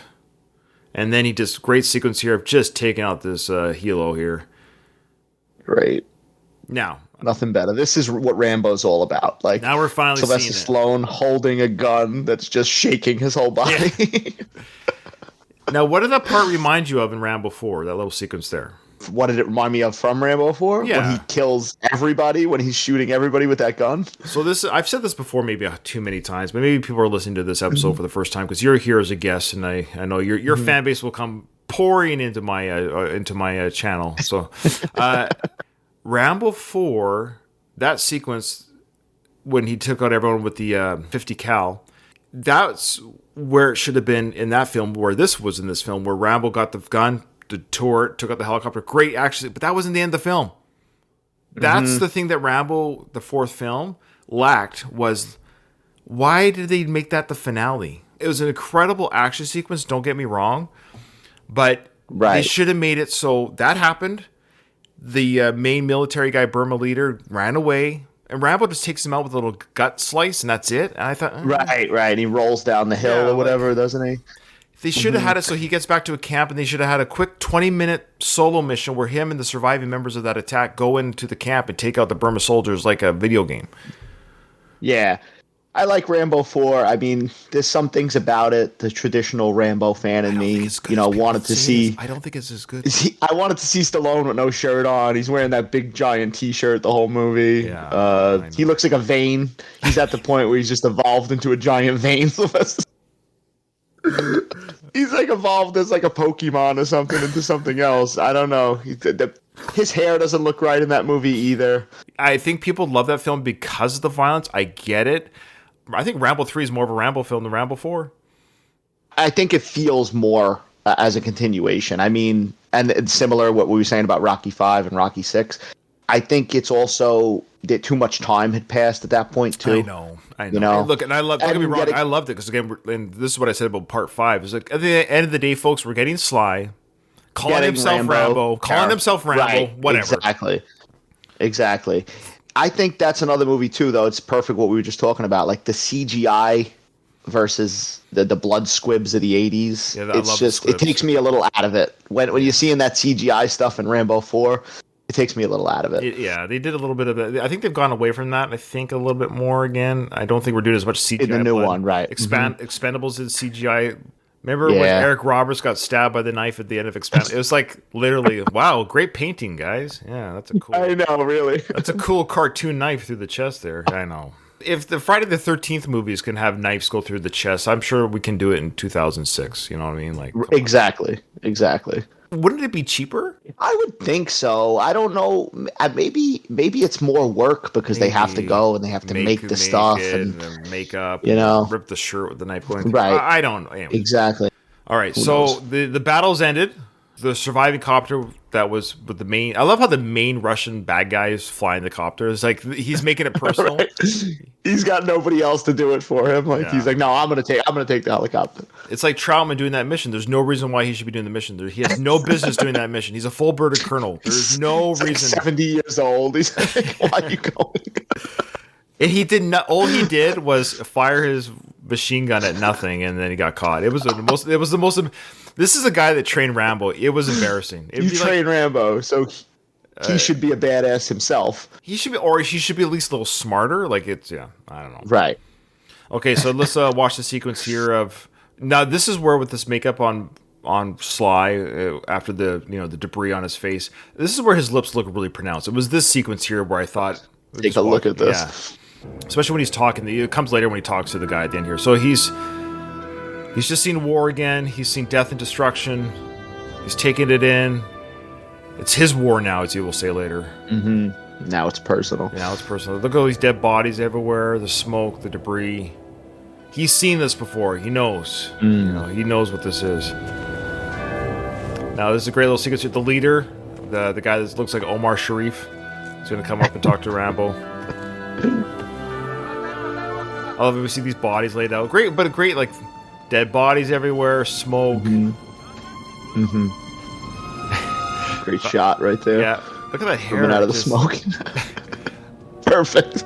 And then he does great sequence here of just taking out this helo here. Great. Now, Nothing better. This is what Rambo's all about. Like, now we're finally Sylvester seeing it. Stallone holding a gun that's just shaking his whole body. Now, what did that part remind you of in Rambo 4? That little sequence there. What did it remind me of from Rambo 4? Yeah. When he kills everybody, when he's shooting everybody with that gun? So this, I've said this before, maybe too many times, but maybe people are listening to this episode for the first time because you're here as a guest, and I know your fan base will come pouring into my channel. So, Rambo 4, that sequence when he took out everyone with the 50 cal, that's where it should have been in that film. Where this was in this film, where Rambo got the gun, the turret, took out the helicopter. Great, actually, but that wasn't the end of the film. That's the thing that Rambo, the fourth film, lacked was why did they make that the finale? It was an incredible action sequence. Don't get me wrong, but they should have made it so that happened. The main military guy, Burma leader, ran away, and Rambo just takes him out with a little gut slice, and that's it. And I thought, Right. And he rolls down the hill or whatever, doesn't he? They should have had it so he gets back to a camp, and they should have had a quick 20-minute solo mission where him and the surviving members of that attack go into the camp and take out the Burma soldiers like a video game. Yeah. I like Rambo 4. I mean, there's some things about it. The traditional Rambo fan in me, wanted to see. I don't think it's as good. I wanted to see Stallone with no shirt on. He's wearing that big giant T-shirt the whole movie. Yeah, he looks like a vein. He's at the point where he's just evolved into a giant vein. He's like evolved as like a Pokemon or something into something else. I don't know. His hair doesn't look right in that movie either. I think people love that film because of the violence. I get it. I think Rambo 3 is more of a Rambo film than Rambo 4. I think it feels more as a continuation. I mean, and it's similar what we were saying about Rocky 5 and Rocky 6. I think it's also that too much time had passed at that point too. I know. Look, and I love. Don't get me wrong. I loved it because again, and this is what I said about Part 5. Is like at the end of the day, folks, we're getting Sly, calling himself Rambo, whatever. Exactly. I think that's another movie too, though. It's perfect what we were just talking about, like the CGI versus the blood squibs of the 80s. Yeah, it's just it takes me a little out of it when you're seeing that CGI stuff in Rambo 4. It takes me a little out of it. They did a little bit of it. I think they've gone away from that. I think a little bit more again. I don't think we're doing as much CGI. In the new one, right? Expendables did CGI. Remember when Eric Roberts got stabbed by the knife at the end of Expendables? It was like literally, wow, great painting, guys. Yeah, that's a cool. I know, really. That's a cool cartoon knife through the chest there. I know. If the Friday the 13th movies can have knives go through the chest, I'm sure we can do it in 2006. You know what I mean? Like exactly. Wouldn't it be cheaper? I would think so. I don't know. Maybe it's more work because they have to go and they have to make the stuff and makeup. Rip the shirt with the knife going. Right. I don't know. Anyway. Exactly. All right. So the battle's ended. The surviving copter that was with the main. I love how the main Russian bad guy is flying the copter. It's like he's making it personal. Right. He's got nobody else to do it for him. He's like, no, I'm gonna take the helicopter. It's like Troutman doing that mission. There's no reason why he should be doing the mission. He has no business doing that mission. He's a full-blooded colonel. There's no reason. Like 70 years old. He's like, why are you going? And he did not. All he did was fire his machine gun at nothing, and then he got caught. It was the most. This is a guy that trained Rambo. It was embarrassing. You trained Rambo, so he should be a badass himself. He should be, or he should be at least a little smarter. Like I don't know. Right. Okay, so let's watch the sequence here of. Now this is where with this makeup on Sly after the the debris on his face. This is where his lips look really pronounced. It was this sequence here where I thought. Take a look at this. Yeah. Especially when he's talking. It comes later when he talks to the guy at the end here. So he's just seen war again. He's seen death and destruction. He's taking it in. It's his war now, as he will say later. Mm-hmm. Now it's personal. Look at all these dead bodies everywhere. The smoke, the debris. He's seen this before. He knows. He knows what this is. Now, this is a great little sequence with the leader, the guy that looks like Omar Sharif. He's going to come up and talk to Rambo. I love it. We see these bodies laid out. Great, like dead bodies everywhere, smoke. Great shot right there. Yeah, look at that hair coming out of the smoke. Perfect.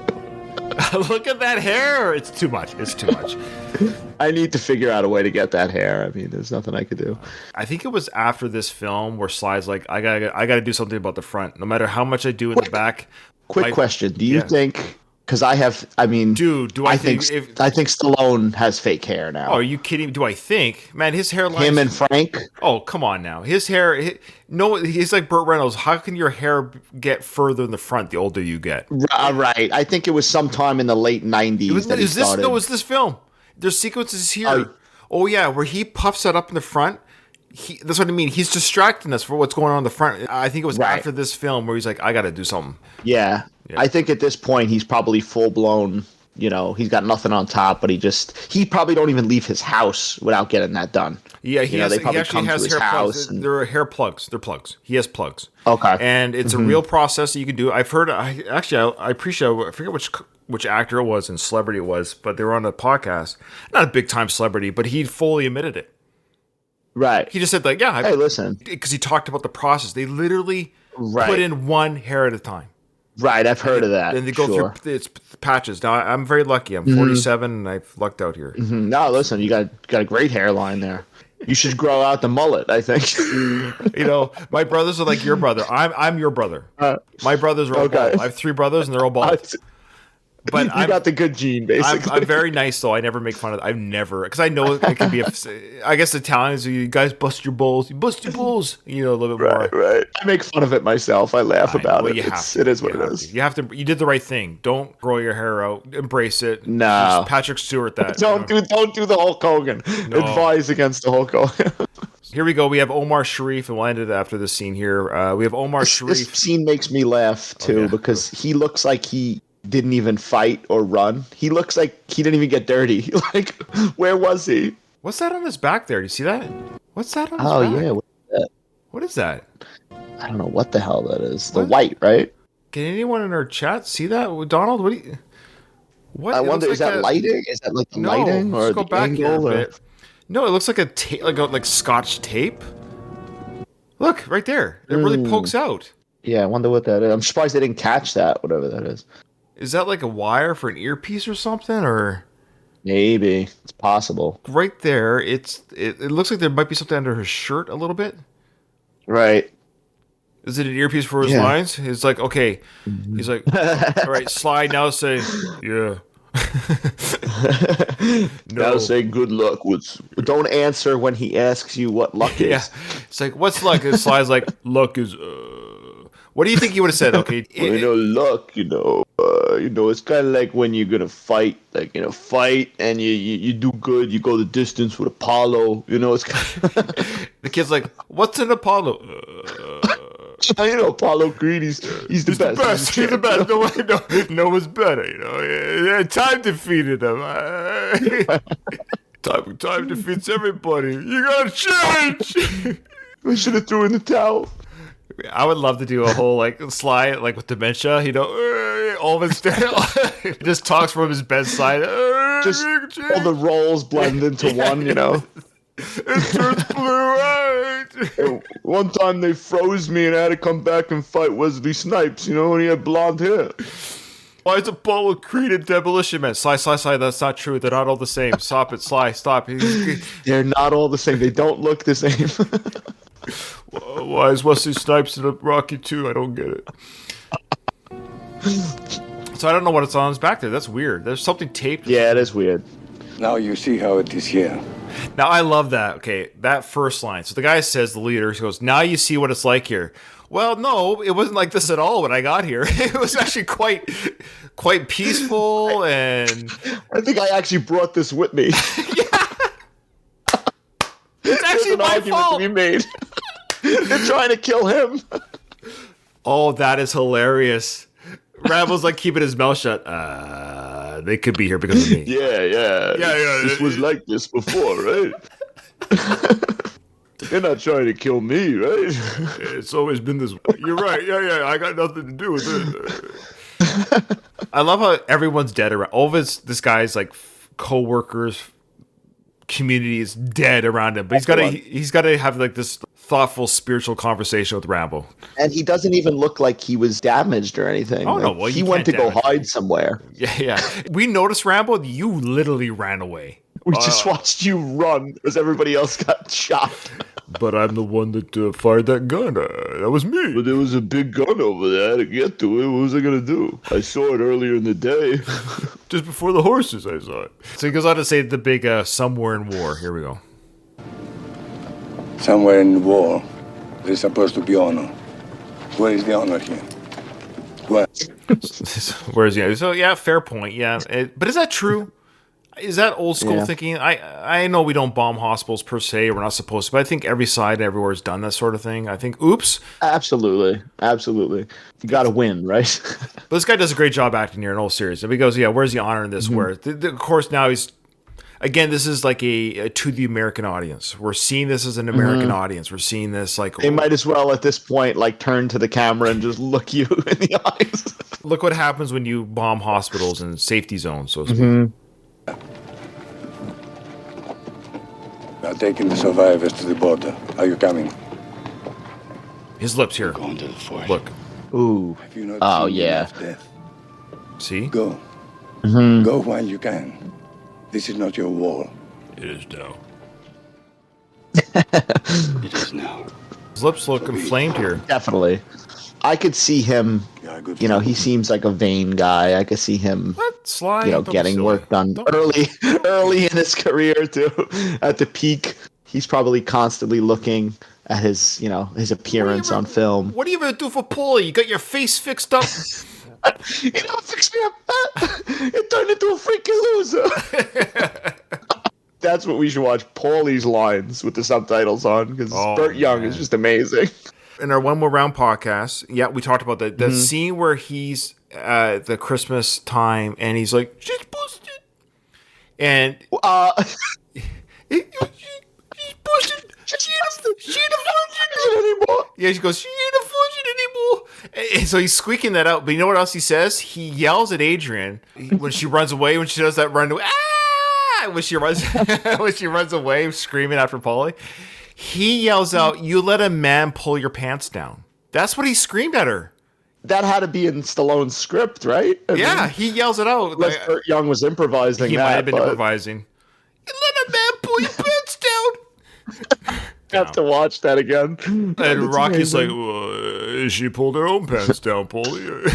Look at that hair. It's too much. I need to figure out a way to get that hair. I mean, there's nothing I could do. I think it was after this film where Sly's like, I gotta do something about the front. No matter how much I do in the back, Quick question: do you think? Because I mean, dude, do I think I think Stallone has fake hair now. Oh, are you kidding? Do I think? Man, his hairline. Him and Frank. Oh, come on now. His hair. No, he's like Burt Reynolds. How can your hair get further in the front the older you get? Right. I think it was sometime in the late '90s that he started. No, it's this film. There's sequences here. Oh yeah, where he puffs that up in the front. That's what I mean. He's distracting us for what's going on in the front. I think it was after this film where he's like, I got to do something. Yeah. I think at this point he's probably full blown. You know, he's got nothing on top, but he probably don't even leave his house without getting that done. Yeah, he actually has hair plugs. They're hair plugs. They're plugs. He has plugs. Okay, and it's a real process that you can do. I've heard. I appreciate. I forget which actor it was and celebrity it was, but they were on a podcast. Not a big time celebrity, but he fully admitted it. Right. He just said like, yeah. Hey, listen, because he talked about the process. They literally put in one hair at a time. Right, I've heard of that. And they go through it's patches. Now I'm very lucky. I'm 47 and I've lucked out here. No, listen, you got a great hairline there. You should grow out the mullet, I think. You know, my brothers are like your brother. I'm your brother. My brothers are all bald. I have 3 brothers and they're all bald. But you got the good gene, basically. I'm very nice, though. I never make fun of it. I've never, because I know it can be. I guess Italians, you guys bust your balls. You bust your balls. You know, a little bit more. Right. I make fun of it myself. I laugh about it. It is what it is. You have to. You did the right thing. Don't grow your hair out. Embrace it. No, just Patrick Stewart. That don't do the Hulk Hogan. No. Advise against the Hulk Hogan. Here we go. We have Omar Sharif, and we'll end it after this scene here. We have Omar Sharif. This scene makes me laugh too because he looks like he didn't even fight or run. He looks like he didn't even get dirty. Like, where was he? What's that on his back there? Do you see that? What's that on his back? Oh, yeah. What is that? I don't know what the hell that is. The white, right? Can anyone in our chat see that? Donald, what do you... What? I wonder, is that lighting? Is that like the lighting or the angle? Or... No, it looks like a tape, like Scotch tape. Look, right there. It really pokes out. Yeah, I wonder what that is. I'm surprised they didn't catch that, whatever that is. Is that like a wire for an earpiece or something, or maybe it's possible? Right there, it looks like there might be something under his shirt a little bit. Right. Is it an earpiece for his lines? It's like, okay. He's like, all right, slide now. Say, yeah. Now say good luck. Don't answer when he asks you what luck is. Yeah. It's like, what's luck? And slide's like, luck is. What do you think he would have said? Okay, luck. It's kind of like when you're gonna fight, fight and you do good. You go the distance with Apollo. It's kind of the kid's like, what's an Apollo? Apollo Creed. He's the best. He's the best. No one's better. Time defeated him. Time defeats everybody. You gotta change. We should have threw in the towel. I would love to do a whole slide with dementia. All of his just talks from his bedside. Just all the roles blend into one. It turns blue. One time they froze me and I had to come back and fight Wesley Snipes. When he had blonde hair. Why is Apollo Creed and Demolition Man? Sly. That's not true. They're not all the same. Stop it, Sly. Stop. They're not all the same. They don't look the same. Why is Wesley Snipes in a Rocky 2? I don't get it. So I don't know what it's on his back there. That's weird. There's something taped. Yeah, it is weird. Now you see how it is here. Now I love that. Okay, that first line. So the guy says, the leader, he goes, now you see what it's like here. Well, no, it wasn't like this at all when I got here. It was actually quite peaceful, and I think I actually brought this with me. Yeah. It's actually my fault. To be made. They're trying to kill him. Oh, that is hilarious. Rambo's keeping his mouth shut. They could be here because of me. Yeah. This was like this before, right? They're not trying to kill me, right? It's always been this way. You're right. Yeah. I got nothing to do with it. I love how everyone's dead around. All of this guy's co-workers, community is dead around him. But he's got to have this thoughtful spiritual conversation with Rambo. And he doesn't even look like he was damaged or anything. Oh, no. Well, he went to go hide somewhere. Yeah. We noticed, Rambo, you literally ran away. We just watched you run as everybody else got shot. But I'm the one that fired that gun. That was me. But there was a big gun over there to get to it. What was I gonna do? I saw it earlier in the day. Just before the horses, I saw it. So he goes on to say the big somewhere in war. Here we go. Somewhere in war, there's supposed to be honor. Where is the honor here? Where? Where's the so yeah, fair point. Yeah, but is that true? Is that old school thinking? I know we don't bomb hospitals per se. We're not supposed to, but I think every side everywhere has done that sort of thing. I think, oops. Absolutely. You got to win, right? But this guy does a great job acting here in all seriousness. He goes, yeah, where's the honor in this? Where, of course, now he's, again, this is like a to the American audience. We're seeing this as an American audience. We're seeing this like... They might as well, at this point, like turn to the camera and just look you in the eyes. Look what happens when you bomb hospitals and safety zones, so to speak. We are taking the survivors to the border. Are you coming? His lips here. Going to the fort. Look. Ooh. Have you not seen enough death? See? Go. Go while you can. This is not your war. It is now. It is now. His lips look inflamed here. Definitely. I could see him, you know, he seems like a vain guy. I could see him, What? Slide? you know, Don't be getting silly. work done early in his career too. At the peak, he's probably constantly looking at his, you know, his appearance on film. What are you going to do for Paulie? You got your face fixed up? You know, fix me up. It turned into a freaking loser. That's what we should watch. Paulie's lines with the subtitles on, because Burt Young is just amazing. In our One More Round podcast, yeah, we talked about the scene where he's at the Christmas time and he's like, she's busted. And she's busted. She ain't a virgin anymore. Yeah, she goes, she ain't a virgin anymore. And so he's squeaking that out. But you know what else he says? He yells at Adrian when she runs away, when she does that run away. Ah! When she runs away, screaming after Paulie. He yells out, you let a man pull your pants down. That's what he screamed at her. That had to be in Stallone's script, right? I mean, He yells it out. unless Burt Young was improvising He that. might have been but improvising. You let a man pull your pants down. I have to watch that again. And That's Rocky's amazing. like, she pulled her own pants down, Paulie.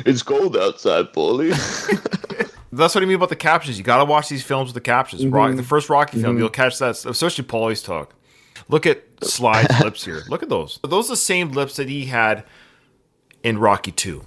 It's cold outside, Paulie. That's what I mean about the captions. You got to watch these films with the captions. The first Rocky film, you'll catch that, especially Paulie's talk. Look at Sly's lips here. Look at those. Are those the same lips that he had in Rocky 2?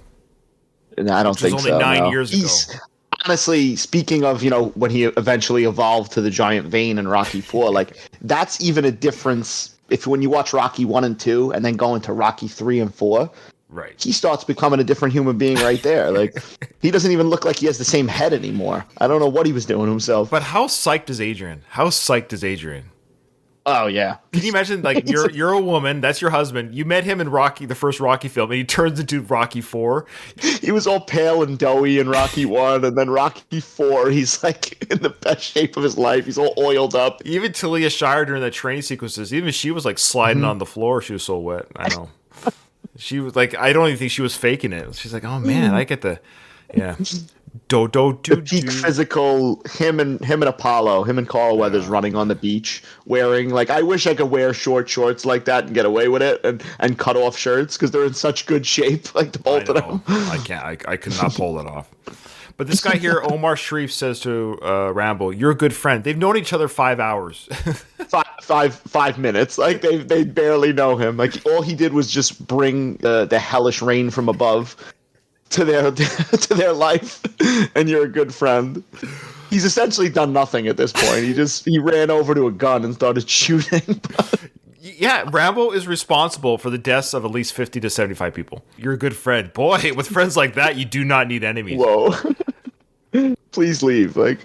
No, I don't think only so. 9 years ago. Honestly, speaking of, you know, when he eventually evolved to the giant vein in Rocky 4, like, that's even a difference if when you watch Rocky 1 and 2 and then go into Rocky 3 and 4. Right. He starts becoming a different human being right there. Like, he doesn't even look like he has the same head anymore. I don't know what he was doing himself. But how psyched is Adrian? How psyched is Adrian? Oh, yeah. Can you imagine, like, you're a woman, that's your husband, you met him in Rocky, the first Rocky film, and he turns into Rocky 4. He was all pale and doughy in Rocky 1, and then Rocky 4, he's, like, in the best shape of his life. He's all oiled up. Even Talia Shire during the training sequences, even she was, like, sliding on the floor. She was so wet. I know. She was, like, I don't even think she was faking it. She's like, oh, man, I get the, yeah. The peak physical, him and Apollo, him and Carl Weathers running on the beach, wearing, like, I wish I could wear short shorts like that and get away with it, and cut off shirts, because they're in such good shape, like the both of them. I can't. I could not pull it off. But this guy here, Omar Sharif, says to Rambo, "You're a good friend." They've known each other 5 hours. 5 minutes. Like, they barely know him. Like, all he did was just bring the hellish rain from above to their life, and you're a good friend. He's essentially done nothing at this point. He ran over to a gun and started shooting. Yeah, Rambo is responsible for the deaths of at least 50 to 75 people. You're a good friend. Boy, with friends like that, you do not need enemies. Whoa. Please leave. Like,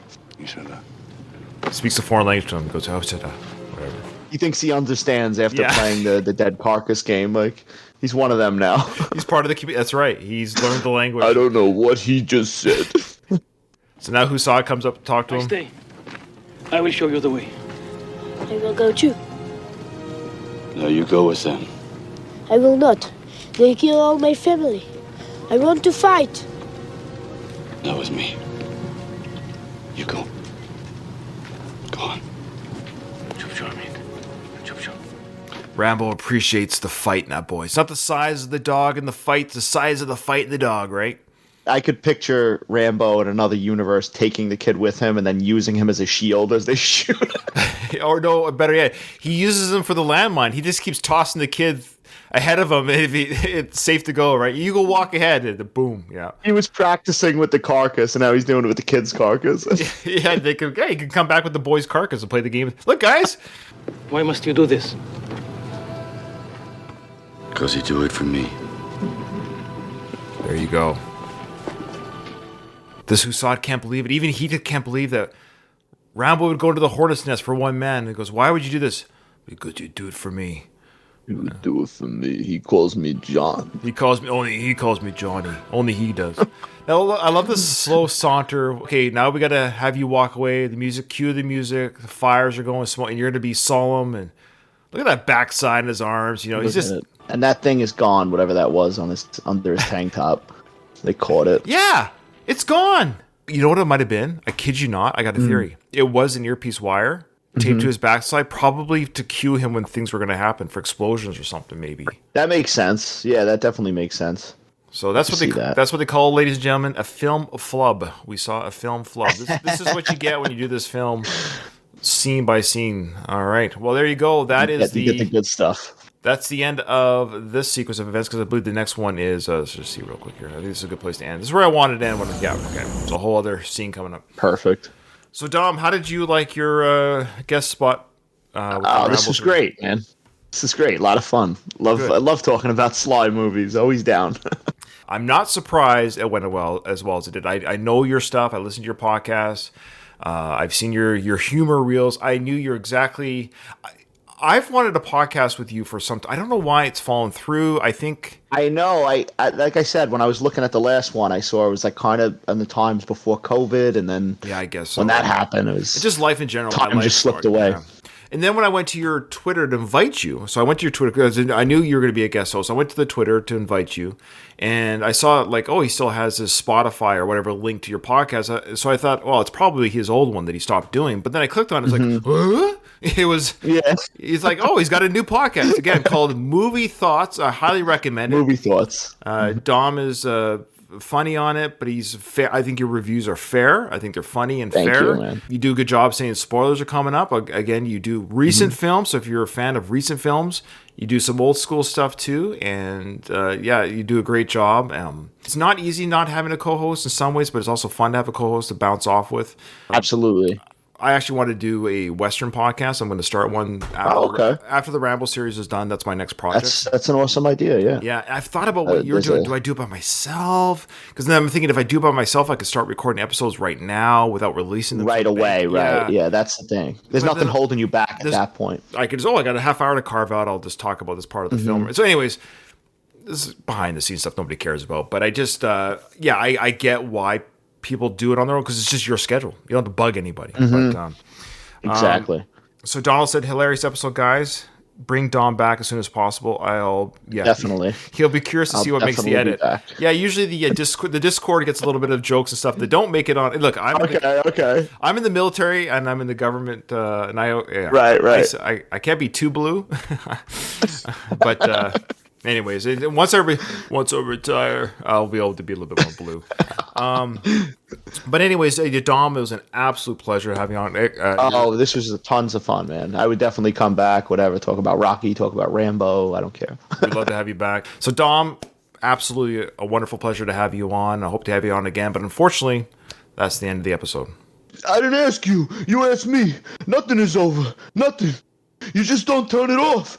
Speaks a foreign language to him. Goes, oh, shut up. Whatever. he thinks he understands after playing the Dead Carcass game. Like, he's one of them now. He's part of the community. That's right. He's learned the language. I don't know what he just said. So now Hussad comes up to talk to him. Stay. I will show you the way. I will go too. No, you go with them. I will not. They kill all my family. I want to fight. That was me. You go. Go on. Rambo appreciates the fight in that boy. It's not the size of the dog in the fight, it's the size of the fight in the dog, right? I could picture Rambo in another universe taking the kid with him and then using him as a shield as they shoot. Or no, better yet, he uses him for the landmine. He just keeps tossing the kid ahead of him. It's safe to go, right? You go walk ahead, and boom, yeah. He was practicing with the carcass, and now he's doing it with the kid's carcass. Yeah, he can come back with the boy's carcass and play the game. Look, guys. Why must you do this? Because you do it for me. There you go. This who saw it can't believe it. Even he can't believe that Rambo would go to the hornet's nest for one man. And he goes, why would you do this? Because you do it for me. He would do it for me. He calls me John. He calls me Johnny. Only he does. Now, I love this slow saunter. Okay, now we got to have you walk away. The music, cue the music. The fires are going smoke, and you're going to be solemn. And look at that backside in his arms. You know, he's just... And that thing is gone, whatever that was on his under his tank top. They caught it. Yeah, it's gone. You know what it might have been? I kid you not. I got a theory. It was an earpiece wire taped to his backside, probably to cue him when things were going to happen for explosions or something, maybe. That makes sense. Yeah, that definitely makes sense. So that's what they call, ladies and gentlemen, a film flub. We saw a film flub. This is what you get when you do this film scene by scene. All right. Well, there you go. You get the good stuff. That's the end of this sequence of events, because I believe the next one is, let's just see real quick here. I think this is a good place to end. This is where I wanted to end. Okay. There's a whole other scene coming up. Perfect. So, Dom, how did you like your guest spot? This was great, man. This is great. A lot of fun. I love talking about Sly movies. Always down. I'm not surprised it went as well as it did. I know your stuff. I listened to your podcast. I've seen your humor reels. I knew you're exactly... I've wanted a podcast with you for some time. I don't know why it's fallen through. I know. I like I said, when I was looking at the last one, I saw it was like kind of in the times before COVID, and then I guess so. When that happened, it's just life in general. Time just slipped away. Yeah. And then when I went to your Twitter to invite you, so I went to your Twitter because I knew you were going to be a guest host. I went to the Twitter to invite you, and I saw he still has his Spotify or whatever link to your podcast. So I thought, well, it's probably his old one that he stopped doing. But then I clicked on it, it's like, huh? It was, yes. He's like, he's got a new podcast again called Movie Thoughts. I highly recommend it. Movie Thoughts. Dom is funny on it, but he's fair. I think your reviews are fair. I think they're funny and Thank fair. You, man. You do a good job saying spoilers are coming up. Again, you do recent films. So if you're a fan of recent films, you do some old school stuff too. And you do a great job. It's not easy not having a co-host in some ways, but it's also fun to have a co-host to bounce off with. Absolutely. I actually want to do a Western podcast. I'm going to start one after the Rambo series is done. That's my next project. That's an awesome idea, yeah. Yeah, I've thought about what you're doing. Do I do it by myself? Because then I'm thinking if I do it by myself, I could start recording episodes right now without releasing them. Right away, right. Yeah, that's the thing. There's nothing holding you back at that point. I could I got a half hour to carve out. I'll just talk about this part of the film. So anyways, this is behind the scenes stuff nobody cares about. But I just, I get why people do it on their own because it's just your schedule. You don't have to bug anybody. But, exactly. So Donald said, hilarious episode, guys. Bring Dom back as soon as possible. Definitely. He'll be curious to see what makes the edit. Yeah, usually the Discord gets a little bit of jokes and stuff that don't make it on. Look, I'm in the military and I'm in the government, and I can't be too blue, but. Anyways, once I retire, I'll be able to be a little bit more blue. But anyways, Dom, it was an absolute pleasure having you on. This was tons of fun, man. I would definitely come back, whatever, talk about Rocky, talk about Rambo. I don't care. We'd love to have you back. So, Dom, absolutely a wonderful pleasure to have you on. I hope to have you on again, but unfortunately, that's the end of the episode. I didn't ask you. You asked me. Nothing is over. Nothing. You just don't turn it off.